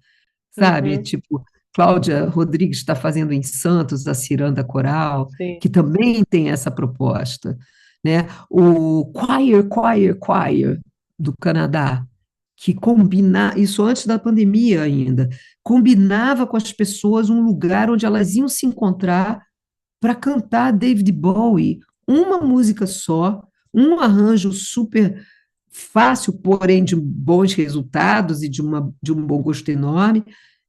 sabe? Uhum. Tipo, Cláudia Rodrigues está fazendo em Santos a Ciranda Coral, Sim. que também tem essa proposta, né? O Choir do Canadá, que combina isso antes da pandemia ainda, combinava com as pessoas um lugar onde elas iam se encontrar para cantar David Bowie, uma música só, um arranjo super fácil, porém de bons resultados e de um bom gosto enorme.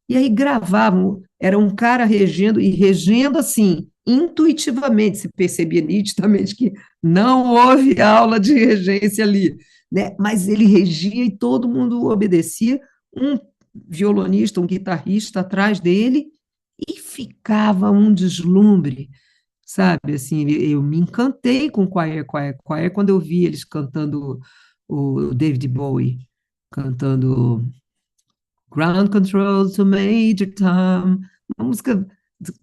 E aí gravavam, era um cara regendo, e regendo assim, intuitivamente, se percebia nitidamente que não houve aula de regência ali, né? Mas ele regia e todo mundo obedecia, um violonista, um guitarrista atrás dele, e ficava um deslumbre, sabe? Assim, eu me encantei com Choir quando eu vi eles cantando o David Bowie, cantando Ground Control to Major Tom, uma música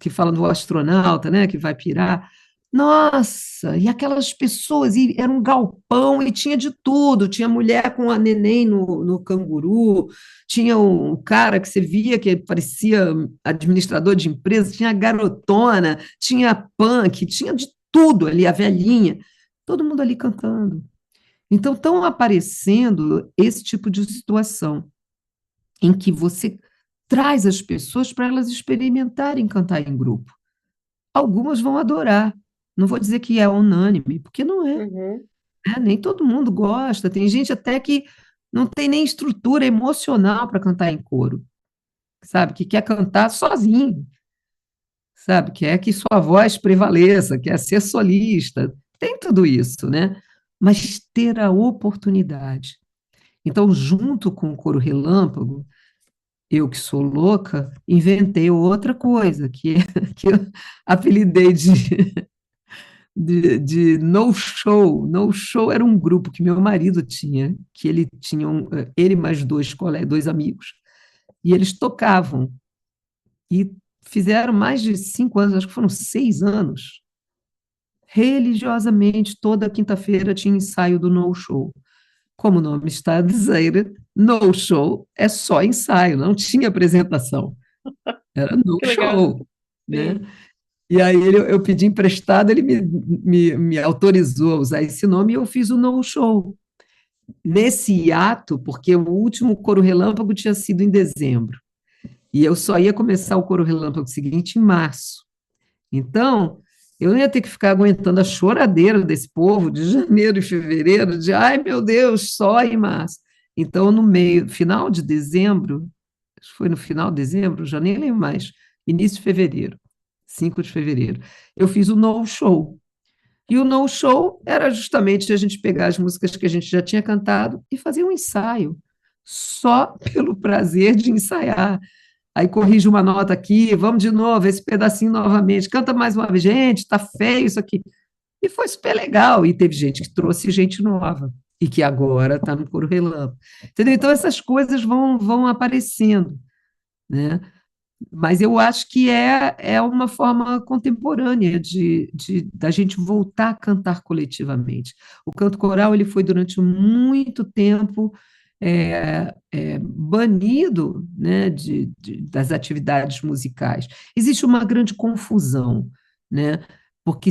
que fala do astronauta, né, que vai pirar. Nossa, e aquelas pessoas, e era um galpão e tinha de tudo, tinha mulher com a neném no canguru, tinha um cara que você via que parecia administrador de empresa, tinha garotona, tinha punk, tinha de tudo ali, a velhinha, todo mundo ali cantando. Então, estão aparecendo esse tipo de situação em que você traz as pessoas para elas experimentarem cantar em grupo. Algumas vão adorar. Não vou dizer que é unânime, porque não é. Uhum. Nem todo mundo gosta. Tem gente até que não tem nem estrutura emocional para cantar em coro, sabe? Que quer cantar sozinho, sabe? Quer que sua voz prevaleça, quer ser solista. Tem tudo isso, né? Mas ter a oportunidade. Então, junto com o Coro Relâmpago, eu que sou louca, inventei outra coisa, que eu apelidei de No Show. No Show era um grupo que meu marido tinha, que ele tinha ele mais dois colegas, dois amigos, e eles tocavam e fizeram mais de 5 anos, acho que foram 6 anos, religiosamente, toda quinta-feira tinha ensaio do No Show. Como o nome está a dizer, No Show é só ensaio, não tinha apresentação, era No Que legal. Show, né? Sim. E aí eu pedi emprestado, ele me autorizou a usar esse nome e eu fiz o No Show. Nesse hiato, porque o último Coro Relâmpago tinha sido em dezembro, e eu só ia começar o Coro Relâmpago seguinte em março. Então, eu não ia ter que ficar aguentando a choradeira desse povo de janeiro e fevereiro, de ai meu Deus, só em março. Então, no meio, final de dezembro, acho que foi no final de dezembro, já nem lembro mais, início de fevereiro, 5 de fevereiro, eu fiz o No Show. E o No Show era justamente a gente pegar as músicas que a gente já tinha cantado e fazer um ensaio, só pelo prazer de ensaiar. Aí corrige uma nota aqui, vamos de novo, esse pedacinho novamente, canta mais uma vez, gente, tá feio isso aqui. E foi super legal, e teve gente que trouxe gente nova, e que agora está no Coro Relâmpago. Entendeu? Então essas coisas vão aparecendo, né? Mas eu acho que é uma forma contemporânea da gente voltar a cantar coletivamente. O canto coral ele foi durante muito tempo banido, né, das atividades musicais. Existe uma grande confusão, né, porque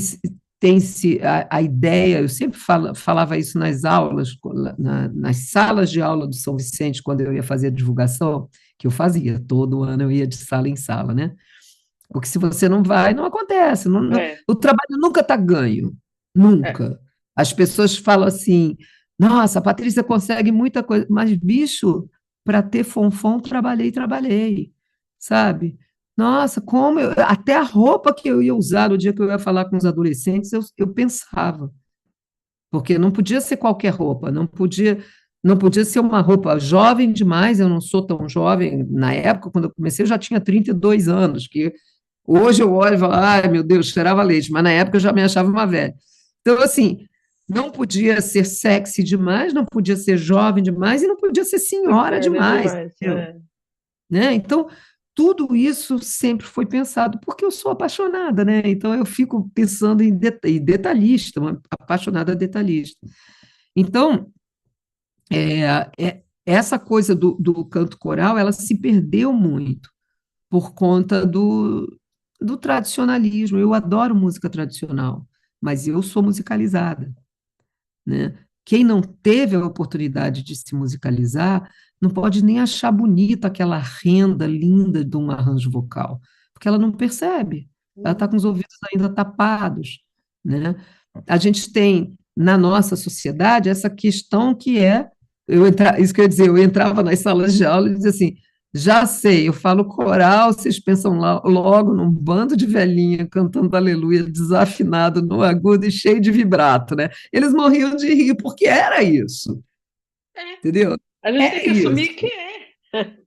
tem-se a ideia, eu sempre falava isso nas aulas, nas salas de aula do São Vicente, quando eu ia fazer a divulgação, que eu fazia, todo ano eu ia de sala em sala, né? Porque se você não vai, não acontece. É, O trabalho nunca está ganho, é. nunca. As pessoas falam assim, nossa, a Patrícia consegue muita coisa, mas, bicho, para ter fonfon, trabalhei, sabe? Nossa, até a roupa que eu ia usar no dia que eu ia falar com os adolescentes, eu pensava, porque não podia ser qualquer roupa, não podia ser uma roupa jovem demais, eu não sou tão jovem, na época, quando eu comecei, eu já tinha 32 anos, que hoje eu olho e falo, ai, meu Deus, cheirava leite, mas na época eu já me achava uma velha. Então, assim, não podia ser sexy demais, não podia ser jovem demais e não podia ser senhora Bacana demais, demais. entendeu? Né? Então, tudo isso sempre foi pensado, porque eu sou apaixonada, né? Então, eu fico pensando em detalhista, uma apaixonada detalhista. Então, essa coisa do canto coral, ela se perdeu muito por conta do tradicionalismo. Eu adoro música tradicional, mas eu sou musicalizada, né? Quem não teve a oportunidade de se musicalizar não pode nem achar bonita aquela renda linda de um arranjo vocal, porque ela não percebe, ela está com os ouvidos ainda tapados, né? A gente tem na nossa sociedade essa questão que isso que eu ia dizer, eu entrava nas salas de aula e dizia assim, já sei, eu falo coral, vocês pensam logo num bando de velhinha cantando aleluia desafinado no agudo e cheio de vibrato, né? Eles morriam de rir, porque era isso, É, entendeu? a gente tem É que isso. assumir que é.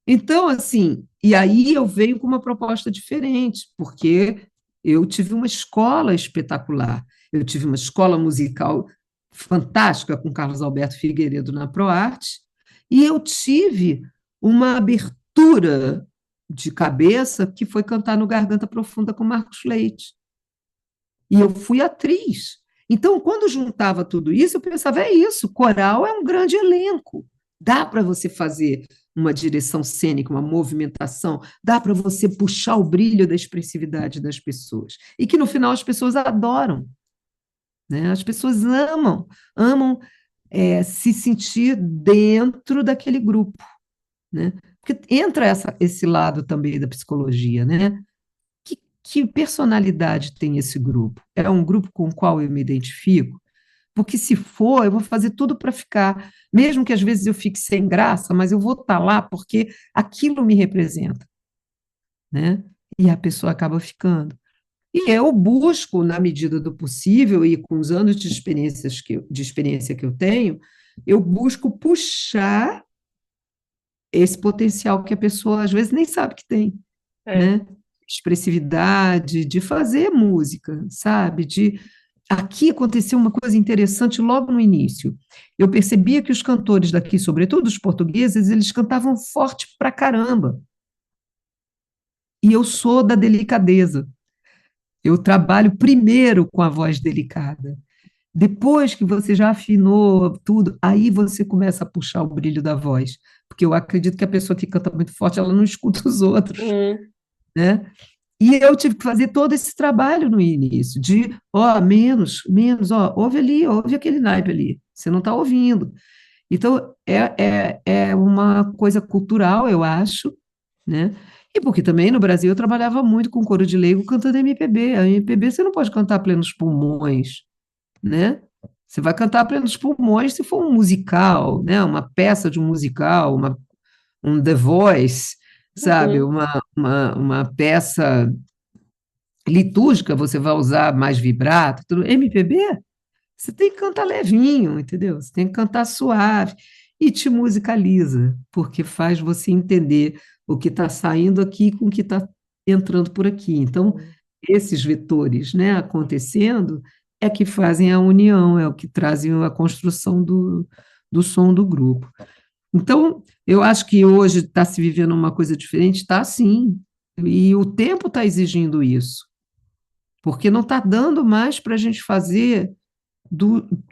Então, assim, e aí eu venho com uma proposta diferente, porque eu tive uma escola espetacular, eu tive uma escola musical fantástica com Carlos Alberto Figueiredo na ProArte, e eu tive uma abertura de cabeça que foi cantar no Garganta Profunda com Marcos Leite. E eu fui atriz. Então, quando juntava tudo isso, eu pensava, é isso, coral é um grande elenco. Dá para você fazer uma direção cênica, uma movimentação, dá para você puxar o brilho da expressividade das pessoas. E que no final as pessoas adoram, né? As pessoas amam se sentir dentro daquele grupo, né? Porque entra esse lado também da psicologia, né? Que personalidade tem esse grupo? É um grupo com o qual eu me identifico? porque se for, eu vou fazer tudo para ficar, mesmo que às vezes eu fique sem graça, mas eu vou estar lá porque aquilo me representa, né? E a pessoa acaba ficando. E eu busco, na medida do possível, e com os anos de experiência que eu tenho, eu busco puxar esse potencial que a pessoa às vezes nem sabe que tem, É. né? Expressividade, de fazer música, sabe? Aqui aconteceu uma coisa interessante logo no início. Eu percebia que os cantores daqui, sobretudo os portugueses, eles cantavam forte pra caramba. E eu sou da delicadeza. Eu trabalho primeiro com a voz delicada. Depois que você já afinou tudo, aí você começa a puxar o brilho da voz. Porque eu acredito que a pessoa que canta muito forte, ela não escuta os outros, Hum. né? E eu tive que fazer todo esse trabalho no início, de, ó, menos, menos, ó, ouve ali, ouve aquele naipe ali, você não está ouvindo. Então, é uma coisa cultural, eu acho, né? E porque também no Brasil eu trabalhava muito com coro de leigo cantando MPB. A MPB você não pode cantar a plenos pulmões, né? Você vai cantar a plenos pulmões se for um musical, né? Uma peça de um musical, um The Voice, sabe? Uhum. Uma peça litúrgica, você vai usar mais vibrato, tudo. MPB, você tem que cantar levinho, entendeu? Você tem que cantar suave e te musicaliza, porque faz você entender o que está saindo aqui com o que está entrando por aqui. Então, esses vetores, né, acontecendo é que fazem a união, é o que trazem a construção do som do grupo. Então, eu acho que hoje está se vivendo uma coisa diferente, está sim, e o tempo está exigindo isso, porque não está dando mais para a gente fazer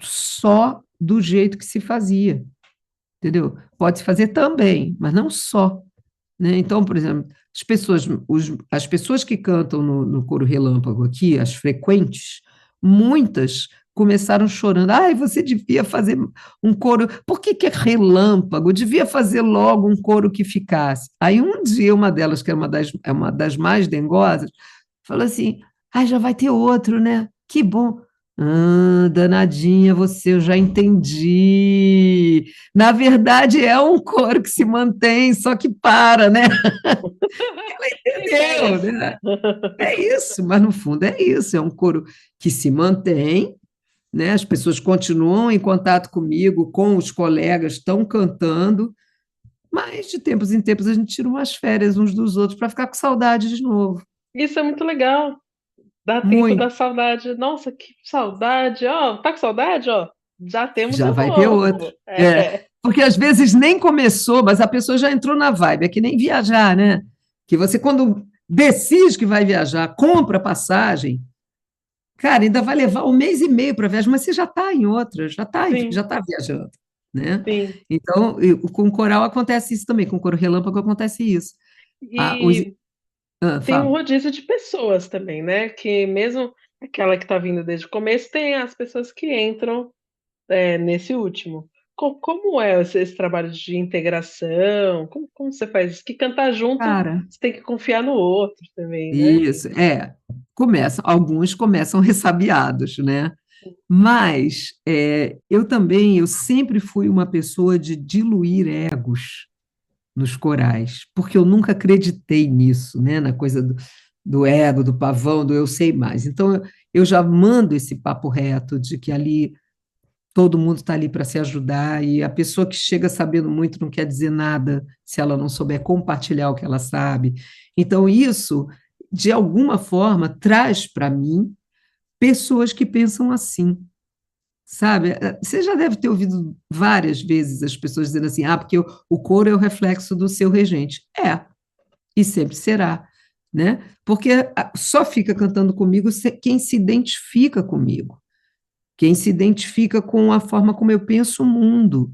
só do jeito que se fazia, entendeu? Pode se fazer também, mas não só, né? Então, por exemplo, as pessoas que cantam no coro relâmpago aqui, as frequentes, muitas começaram chorando. Ai, você devia fazer um coro. Por que é relâmpago? Devia fazer logo um coro que ficasse. Aí um dia uma delas, que é uma das mais dengosas, falou assim: ai, já vai ter outro, né? Que bom. Ah, danadinha, você, eu já entendi. Na verdade, é um coro que se mantém, só que para, né? É. Entendeu, né? É isso, mas no fundo é isso, é um coro que se mantém, né? As pessoas continuam em contato comigo, com os colegas, estão cantando, mas de tempos em tempos a gente tira umas férias uns dos outros para ficar com saudade de novo. Isso é muito legal. Dá tempo da Muito. saudade. Nossa, que saudade. Ó, tá com saudade? Ó, já temos Já um vai ter outro. novo. É, É. porque às vezes nem começou, mas a pessoa já entrou na vibe. É que nem viajar, né? Que você, quando decide que vai viajar, compra passagem, cara, ainda vai levar um mês e meio para a viagem, mas você já está em outra, já Sim, tá viajando, né? sim. Então, com coral acontece isso também, com coro relâmpago acontece isso. Ah, E tem um fala. rodízio de pessoas também, né? Que mesmo aquela que tá vindo desde o começo, tem as pessoas que entram, nesse último. Como é esse trabalho de integração? Como você faz isso? Que cantar junto, Cara, você tem que confiar no outro também, né? isso, alguns começam ressabiados, né? Mas eu sempre fui uma pessoa de diluir egos nos corais, porque eu nunca acreditei nisso, né? Na coisa do ego, do pavão, do eu sei mais. Então, eu já mando esse papo reto de que ali todo mundo está ali para se ajudar e a pessoa que chega sabendo muito não quer dizer nada se ela não souber compartilhar o que ela sabe. Então, isso, de alguma forma, traz para mim pessoas que pensam assim, sabe? Você já deve ter ouvido várias vezes as pessoas dizendo assim: ah, porque o coro é o reflexo do seu regente. É, e sempre será, né? Porque só fica cantando comigo quem se identifica comigo, quem se identifica com a forma como eu penso o mundo,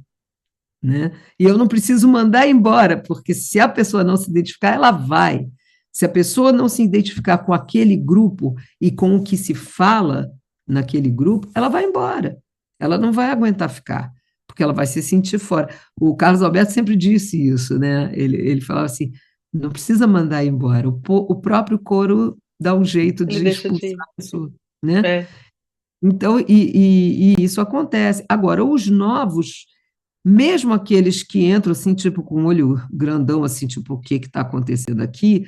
né? E eu não preciso mandar embora, porque se a pessoa não se identificar, ela vai. Se a pessoa não se identificar com aquele grupo e com o que se fala naquele grupo, ela vai embora. Ela não vai aguentar ficar, porque ela vai se sentir fora. O Carlos Alberto sempre disse isso, né? Ele falava assim: não precisa mandar embora, o próprio coro dá um jeito Ele de deixa expulsar de. a pessoa, né? É. Então, e isso acontece. Agora, os novos, mesmo aqueles que entram assim, tipo, com o olho grandão, assim, tipo, o que está acontecendo aqui,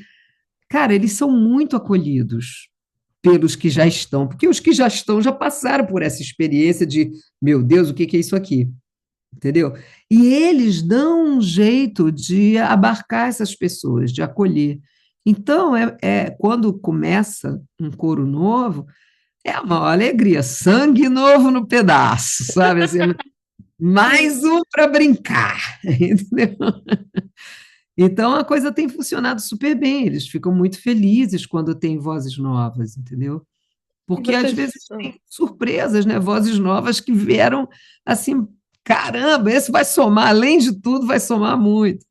cara, eles são muito acolhidos pelos que já estão, porque os que já estão já passaram por essa experiência de, meu Deus, o que que é isso aqui? Entendeu? E eles dão um jeito de abarcar essas pessoas, de acolher. Então, quando começa um coro novo, é uma alegria, sangue novo no pedaço, sabe? Assim, mais um para brincar, entendeu? Então a coisa tem funcionado super bem, eles ficam muito felizes quando tem vozes novas, entendeu? E Porque às vocês. vezes tem surpresas, né? Vozes novas que vieram assim, caramba, esse vai somar, além de tudo, vai somar muito.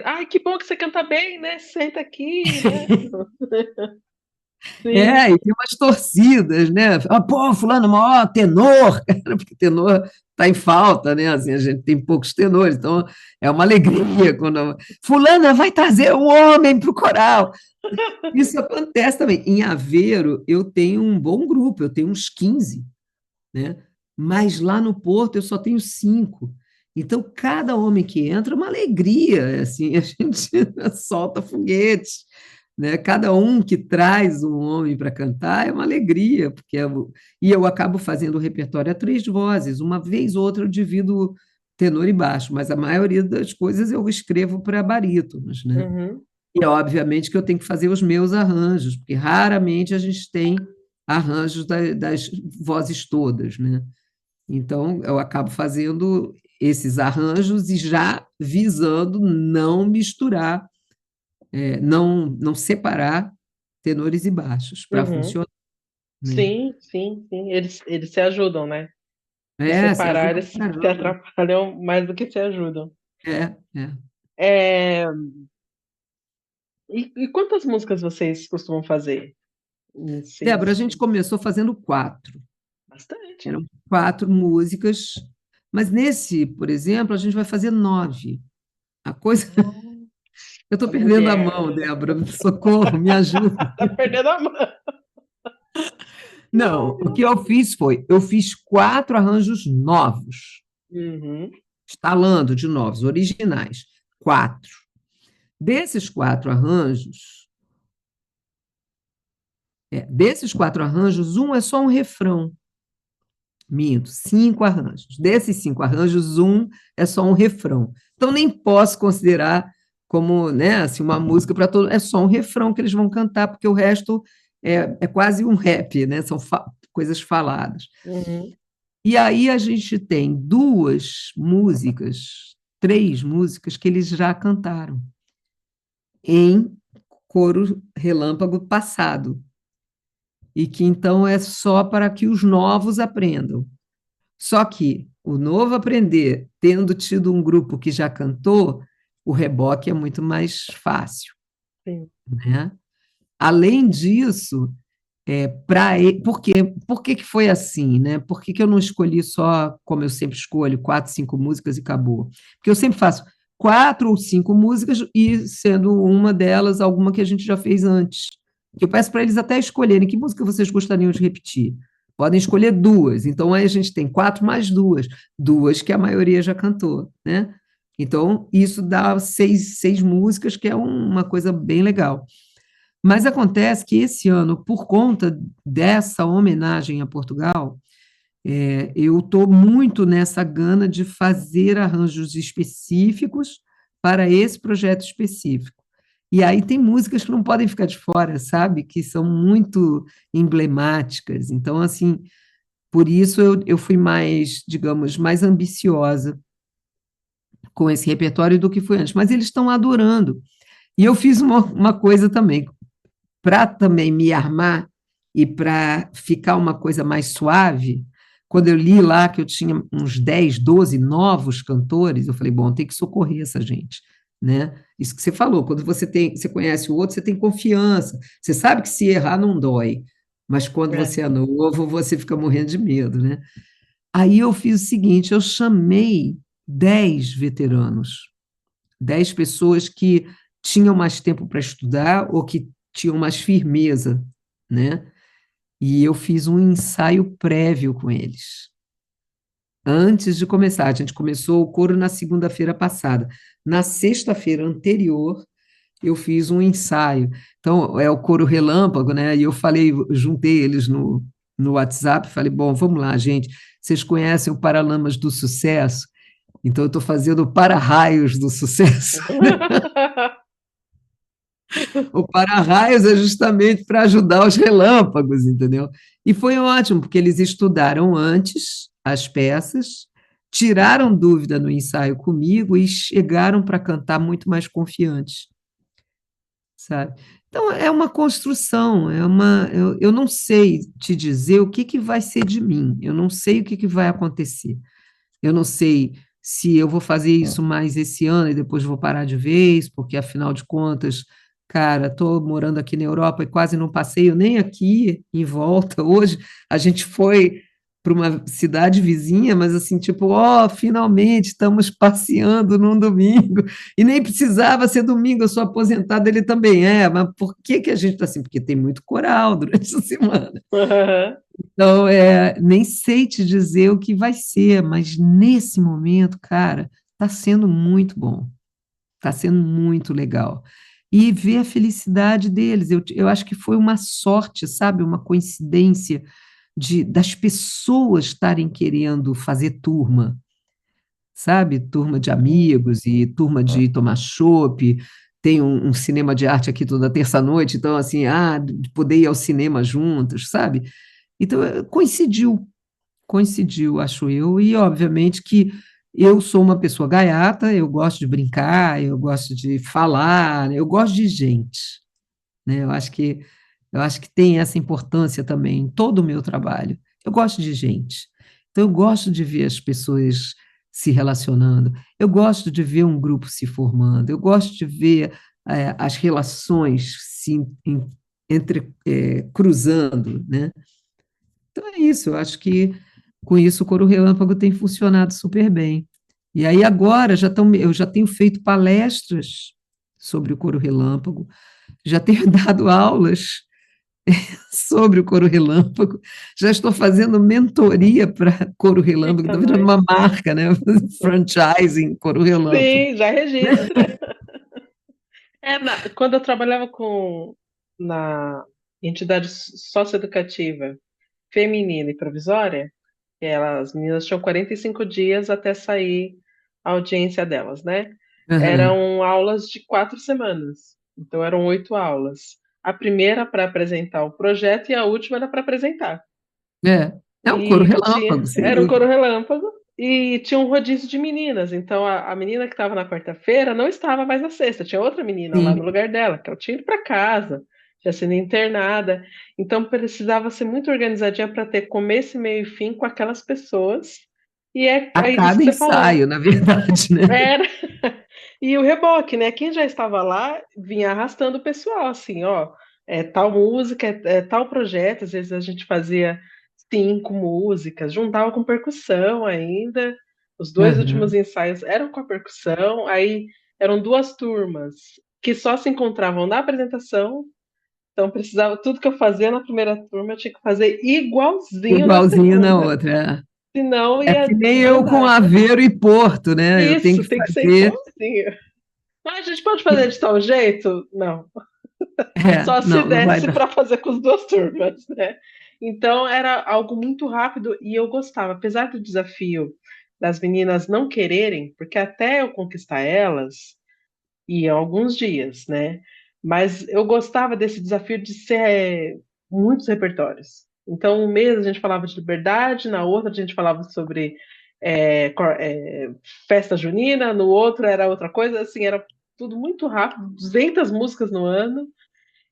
Ai, que bom que você canta bem, né? Senta aqui, né? Sim. É, e tem umas torcidas, né? Ah, pô, fulano, maior tenor, cara, porque tenor está em falta, né? Assim, a gente tem poucos tenores, então é uma alegria quando fulana vai trazer um homem para o coral. Isso acontece também. Em Aveiro, eu tenho um bom grupo, eu tenho uns 15, né? Mas lá no Porto eu só tenho 5. Então, cada homem que entra é uma alegria, assim, a gente solta foguetes, né? Cada um que traz um homem para cantar é uma alegria, e eu acabo fazendo o repertório a 3 vozes, uma vez ou outra eu divido tenor e baixo, mas a maioria das coisas eu escrevo para barítonos, né? Uhum. E obviamente que eu tenho que fazer os meus arranjos, porque raramente a gente tem arranjos das vozes todas, né? Então, eu acabo fazendo esses arranjos e já visando não misturar, não separar tenores e baixos para Uhum. funcionar, né? Sim, sim, sim. Eles se ajudam, né? Se Se separar, ajuda eles pra se caramba. atrapalham mais do que se ajudam. É. É, e quantas músicas vocês costumam fazer? Sim, Débora, a gente começou fazendo 4. bastante. Eram 4 músicas, mas nesse, por exemplo, a gente vai fazer 9. A coisa. Nossa, Eu estou perdendo a mulher. mão, Débora. Socorro, me ajuda. Tá perdendo a mão. Não, o que eu fiz 4 arranjos novos, Uhum. instalando de novos, originais. 4. Desses 4 arranjos, um é só um refrão. Minto, 5 arranjos. Desses 5 arranjos, um é só um refrão. Então, nem posso considerar como, né, assim, uma música para todo. É só um refrão que eles vão cantar, porque o resto é quase um rap, né? São coisas faladas. Uhum. E aí a gente tem 3 músicas que eles já cantaram em coro relâmpago passado, e que então é só para que os novos aprendam. Só que o novo aprender, tendo tido um grupo que já cantou, o reboque é muito mais fácil, Sim. né? Além disso, por que que foi assim, né? Por que que eu não escolhi só, como eu sempre escolho, 4, 5 músicas e acabou? Porque eu sempre faço 4 ou 5 músicas e, sendo uma delas, alguma que a gente já fez antes. Eu peço para eles até escolherem que música vocês gostariam de repetir. Podem escolher 2. Então, aí a gente tem 4 mais 2. 2 que a maioria já cantou, né? Então, isso dá 6 músicas, que é uma coisa bem legal. Mas acontece que esse ano, por conta dessa homenagem a Portugal, eu estou muito nessa gana de fazer arranjos específicos para esse projeto específico. E aí tem músicas que não podem ficar de fora, sabe? Que são muito emblemáticas. Então, assim, por isso eu fui mais, digamos, mais ambiciosa com esse repertório do que foi antes. Mas eles estão adorando. E eu fiz uma coisa também, para também me armar e para ficar uma coisa mais suave. Quando eu li lá que eu tinha uns 10, 12 novos cantores, eu falei, bom, tem que socorrer essa gente, né? Isso que você falou, quando você conhece o outro, você tem confiança, você sabe que se errar não dói, mas quando É. você é novo, você fica morrendo de medo, né? Aí eu fiz o seguinte, eu chamei 10 veteranos, 10 pessoas que tinham mais tempo para estudar ou que tinham mais firmeza, né? e eu fiz um ensaio prévio com eles. Antes de começar, a gente começou o coro na segunda-feira passada. Na sexta-feira anterior, eu fiz um ensaio. Então, é o coro relâmpago, né? E eu falei, juntei eles no WhatsApp, falei, bom, vamos lá, gente. Vocês conhecem o Paralamas do Sucesso? Então, eu estou fazendo o Para-Raios do Sucesso. O para-raios é justamente para ajudar os relâmpagos, entendeu? E foi ótimo, porque eles estudaram antes as peças, tiraram dúvida no ensaio comigo e chegaram para cantar muito mais confiantes, sabe? Então, é uma construção, eu não sei te dizer o que que vai ser de mim, eu não sei o que que vai acontecer, eu não sei se eu vou fazer isso mais esse ano e depois vou parar de vez, porque afinal de contas, cara, estou morando aqui na Europa e quase não passeio nem aqui em volta. Hoje a gente foi para uma cidade vizinha, mas assim, tipo, ó, finalmente estamos passeando num domingo. E nem precisava ser domingo, eu sou aposentada, ele também é. Mas por que que a gente está assim? Porque tem muito coral durante a semana. Então, nem sei te dizer o que vai ser, mas nesse momento, cara, está sendo muito bom, está sendo muito legal. E ver a felicidade deles, eu acho que foi uma sorte, sabe? Uma coincidência das pessoas estarem querendo fazer turma, sabe? Turma de amigos e turma de tomar chopp. Tem um cinema de arte aqui toda terça-noite, então, assim, de poder ir ao cinema juntos, sabe? Então, coincidiu, acho eu, e obviamente que eu sou uma pessoa gaiata, eu gosto de brincar, eu gosto de falar, eu gosto de gente, né? Eu acho que tem essa importância também em todo o meu trabalho. Eu gosto de gente. Então, eu gosto de ver as pessoas se relacionando, eu gosto de ver um grupo se formando, eu gosto de ver as relações cruzando, né? Então é isso, eu acho que com isso o Coro Relâmpago tem funcionado super bem. E aí agora eu já tenho feito palestras sobre o Coro Relâmpago, já tenho dado aulas sobre o Coro Relâmpago, já estou fazendo mentoria para Coro Relâmpago, Eita, estou virando nós. uma marca, né? Franchising Coro Relâmpago. Sim, já registra. Quando eu trabalhava na entidade socioeducativa feminina e provisória, as meninas tinham 45 dias até sair a audiência delas, né? Aham. Eram aulas de 4 semanas, então eram 8 aulas. A primeira para apresentar o projeto e a última era para apresentar. É um Coro Relâmpago, sem Era um coro dúvida. relâmpago e tinha um rodízio de meninas. Então a menina que estava na quarta-feira não estava mais na sexta, tinha outra menina lá no Sim, lugar dela, que ela tinha ido para casa, tinha sido internada. Então precisava ser muito organizadinha para ter começo, meio e fim com aquelas pessoas. E é a aí isso cada que você falou. ensaio, na verdade, né? Era. E o reboque, né? Quem já estava lá vinha arrastando o pessoal, assim, ó, tal música, tal projeto. Às vezes a gente fazia 5 músicas, juntava com percussão ainda. Os dois últimos Aham. ensaios eram com a percussão, aí eram 2 turmas que só se encontravam na apresentação. Então precisava, tudo que eu fazia na primeira turma, eu tinha que fazer igualzinho na Igualzinho na segunda, outra. senão É que ia nem eu com desandar. Aveiro e Porto, né? Eu tenho Isso, que tem que ser fazer. igualzinho. Ah, a gente pode fazer de tal jeito? Não. Só se Não vai desse dar. para fazer com as 2 turmas, né? Então era algo muito rápido e eu gostava, apesar do desafio das meninas não quererem, porque até eu conquistar elas ia alguns dias, né? Mas eu gostava desse desafio de ser muitos repertórios. Então, um mês a gente falava de liberdade, na outra a gente falava sobre festa junina, no outro era outra coisa, assim, era tudo muito rápido, 200 músicas no ano.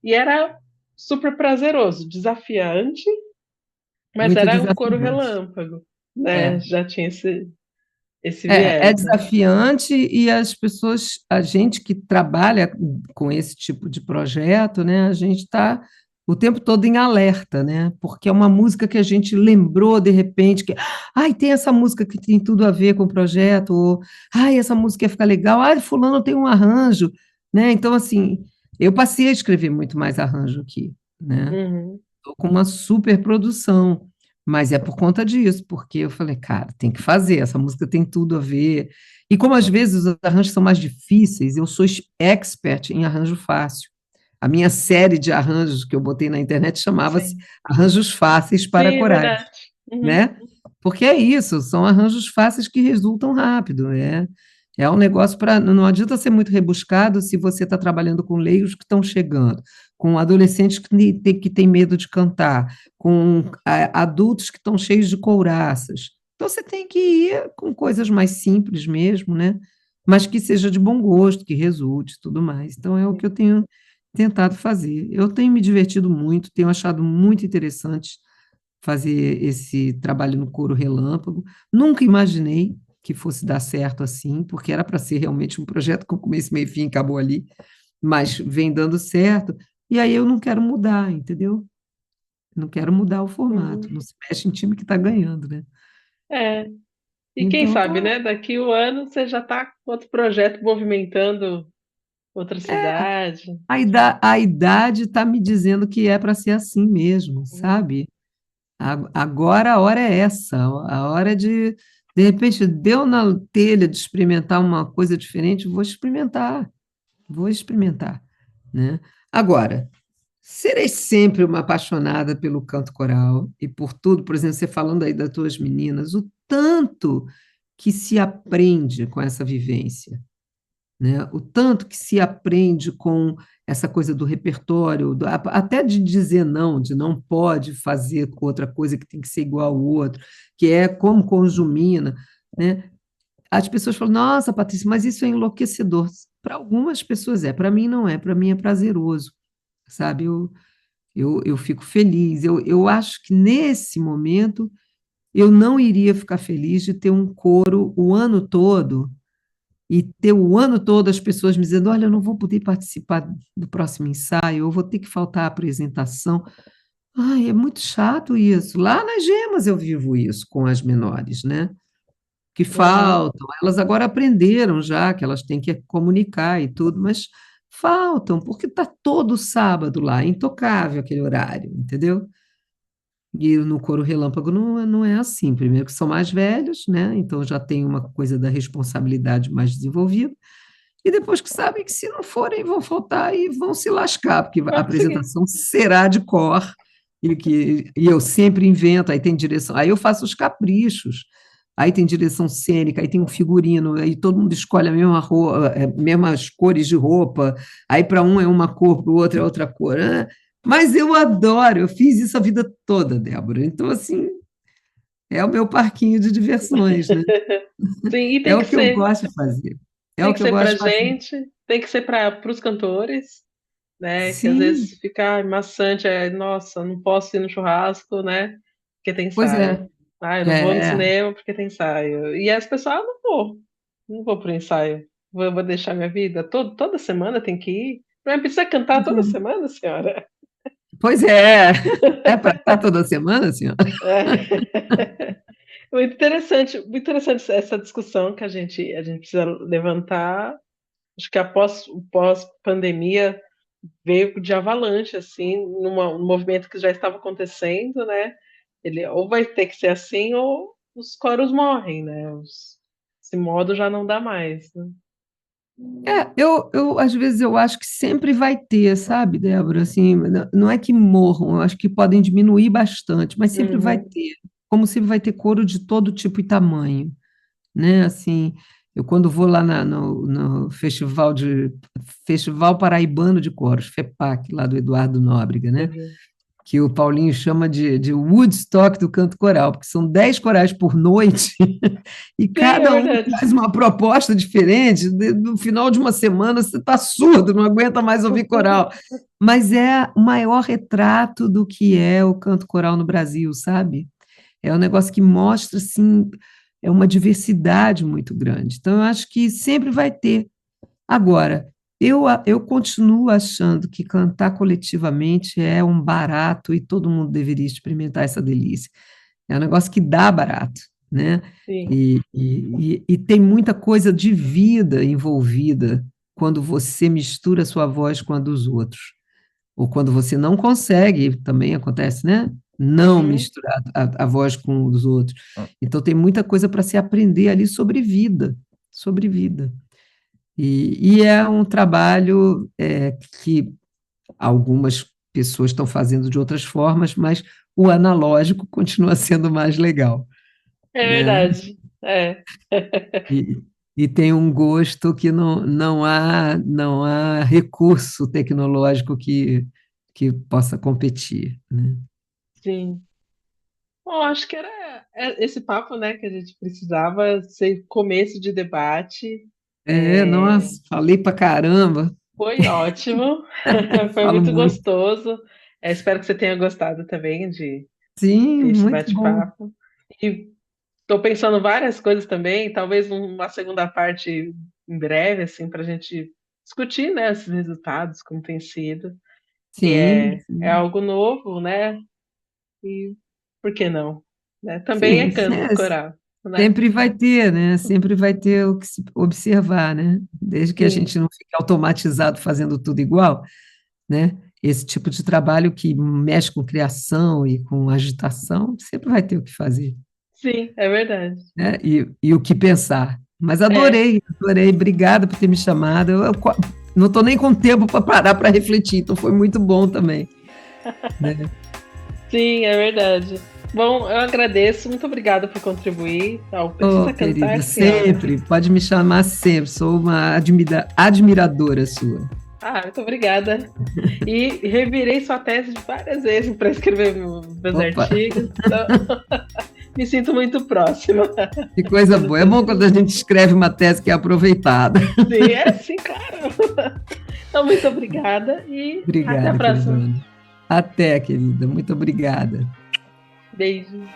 E era super prazeroso, desafiante, mas Muito era um coro desafiante. relâmpago, né? É. Já tinha esse É viés, né? desafiante e as pessoas, a gente que trabalha com esse tipo de projeto, né, a gente está o tempo todo em alerta, né? Porque é uma música que a gente lembrou de repente que, ai, tem essa música que tem tudo a ver com o projeto, ou ai, essa música ia ficar legal, ai, fulano tem um arranjo, né? Então, assim, eu passei a escrever muito mais arranjo aqui, né? Uhum. tô com uma super produção, mas é por conta disso, porque eu falei, cara, tem que fazer, essa música tem tudo a ver. E como às vezes os arranjos são mais difíceis, eu sou expert em arranjo fácil. A minha série de arranjos que eu botei na internet chamava-se Sim. Arranjos Fáceis para Sim, é Corais, verdade. Uhum. né? Porque é isso, são arranjos fáceis que resultam rápido. É um negócio para. Não adianta ser muito rebuscado se você está trabalhando com leigos que estão chegando, com adolescentes que têm medo de cantar, com adultos que estão cheios de couraças. Então você tem que ir com coisas mais simples mesmo, né? Mas que seja de bom gosto, que resulte, tudo mais. Então é o que eu tenho tentado fazer. Eu tenho me divertido muito, tenho achado muito interessante fazer esse trabalho no Coro Relâmpago. Nunca imaginei que fosse dar certo assim, porque era para ser realmente um projeto com começo, meio e fim, acabou ali, mas vem dando certo. E aí eu não quero mudar, entendeu? Não quero mudar o formato. Uhum. Não se mexe em time que está ganhando, né? É. E quem Então, sabe, tô, né? Daqui um ano você já está com outro projeto movimentando outra cidade. a idade está me dizendo que é para ser assim mesmo, Uhum. sabe? Agora a hora é essa, a hora de repente, deu na telha de experimentar uma coisa diferente, vou experimentar, né? Agora, serei sempre uma apaixonada pelo canto coral e por tudo, por exemplo, você falando aí das tuas meninas, o tanto que se aprende com essa vivência, né? O tanto que se aprende com essa coisa do repertório, até de dizer não, de não pode fazer com outra coisa que tem que ser igual ao outro, que é como conjumina, né? As pessoas falam, nossa, Patrícia, mas isso é enlouquecedor. Para algumas pessoas é, para mim não é, para mim é prazeroso, sabe? Eu fico feliz. Eu acho que nesse momento eu não iria ficar feliz de ter um coro o ano todo e ter o ano todo as pessoas me dizendo: olha, eu não vou poder participar do próximo ensaio, eu vou ter que faltar a apresentação. Ai, é muito chato isso. Lá nas Gemas eu vivo isso com as menores, né? Que Uhum. faltam. Elas agora aprenderam já que elas têm que comunicar e tudo, mas faltam, porque está todo sábado lá, intocável aquele horário, entendeu? E no Coro Relâmpago não é assim. Primeiro que são mais velhos, né? Então já tem uma coisa da responsabilidade mais desenvolvida. E depois que sabem que se não forem, vão faltar e vão se lascar, porque a Vai conseguir. apresentação será de cor, e eu sempre invento, aí tem direção, aí eu faço os caprichos, aí tem direção cênica, aí tem um figurino, aí todo mundo escolhe a mesma roupa, mesmas cores de roupa, aí para um é uma cor, para o outro é outra cor. Né? Mas eu adoro, eu fiz isso a vida toda, Débora. Então, assim, é o meu parquinho de diversões, né? Sim, e É tem o que que eu ser. gosto de fazer. É Tem o que que eu ser pra gosto de fazer. gente, tem que ser para os cantores, né? Que às Sim, vezes fica maçante, nossa, não posso ir no churrasco, né? Porque tem pois ensaio. é. Ah, eu não vou no É, cinema porque tem ensaio. E as pessoas, não vou pro ensaio. Vou deixar minha vida. Toda semana tem que ir. Não precisa cantar toda semana, senhora. pois é. É para estar toda semana, senhora? É. Muito interessante essa discussão que a gente precisa levantar. Acho que após o pós-pandemia veio de avalanche, assim, num movimento que já estava acontecendo, né? Ele ou vai ter que ser assim, ou os coros morrem, né? Esse modo já não dá mais, né? Às vezes eu acho que sempre vai ter, sabe, Débora? Assim, não é que morram, eu acho que podem diminuir bastante, mas sempre vai Uhum. ter, como sempre vai ter coro de todo tipo e tamanho, né? Assim, eu quando vou lá no Festival Paraibano de Coros, FEPAC, lá do Eduardo Nóbrega, né? Uhum. Que o Paulinho chama de Woodstock do canto coral, porque são 10 corais por noite, e Sim, é cada um verdade. faz uma proposta diferente. No final de uma semana você está surdo, não aguenta mais ouvir coral. Mas é o maior retrato do que é o canto coral no Brasil, sabe? É um negócio que mostra, assim, é uma diversidade muito grande. Então, eu acho que sempre vai ter. Agora, eu continuo achando que cantar coletivamente é um barato e todo mundo deveria experimentar essa delícia. É um negócio que dá barato, né? Sim. E tem muita coisa de vida envolvida quando você mistura a sua voz com a dos outros. ou quando você não consegue, também acontece, né? Não Uhum. misturar a voz com os outros. Então, tem muita coisa para se aprender ali sobre vida, sobre vida. E é um trabalho que algumas pessoas estão fazendo de outras formas, mas o analógico continua sendo mais legal, É né? verdade. É. E, e tem um gosto que não há recurso tecnológico que possa competir, né? Sim. Bom, acho que era esse papo, né, que a gente precisava ser começo de debate. É, Nossa, falei pra caramba, foi ótimo, foi falo muito muito. gostoso. Espero que você tenha gostado também Sim, desse muito bom. bate-papo. E estou pensando várias coisas também, talvez uma segunda parte em breve, assim, para a gente discutir, né, esses resultados, como tem sido, que Sim, é algo novo, né? E por que não? Né? Também é sim, canto coral, né? sempre vai ter, né? Sempre vai ter o que se observar, né? Desde que a Sim, gente não fique automatizado fazendo tudo igual, né? Esse tipo de trabalho que mexe com criação e com agitação, sempre vai ter o que fazer, sim, é verdade. né? E o que pensar. Mas É, adorei, adorei. Obrigada por ter me chamado. Eu não estou nem com tempo para parar para refletir, então foi muito bom também, né? sim, é verdade. Bom, eu agradeço, muito obrigada por contribuir. Oh, Precisa cantar, querida, senhora? sempre, pode me chamar sempre, sou uma admiradora sua. Ah, muito obrigada. E revirei sua tese várias vezes para escrever meus Opa, artigos, então me sinto muito próxima que coisa quando boa. É tem. bom quando a gente escreve uma tese que é aproveitada. Sim, é sim, claro. Então, muito obrigada e até a Obrigada, querida próxima. Ana. Até, querida, muito obrigada. Beijo.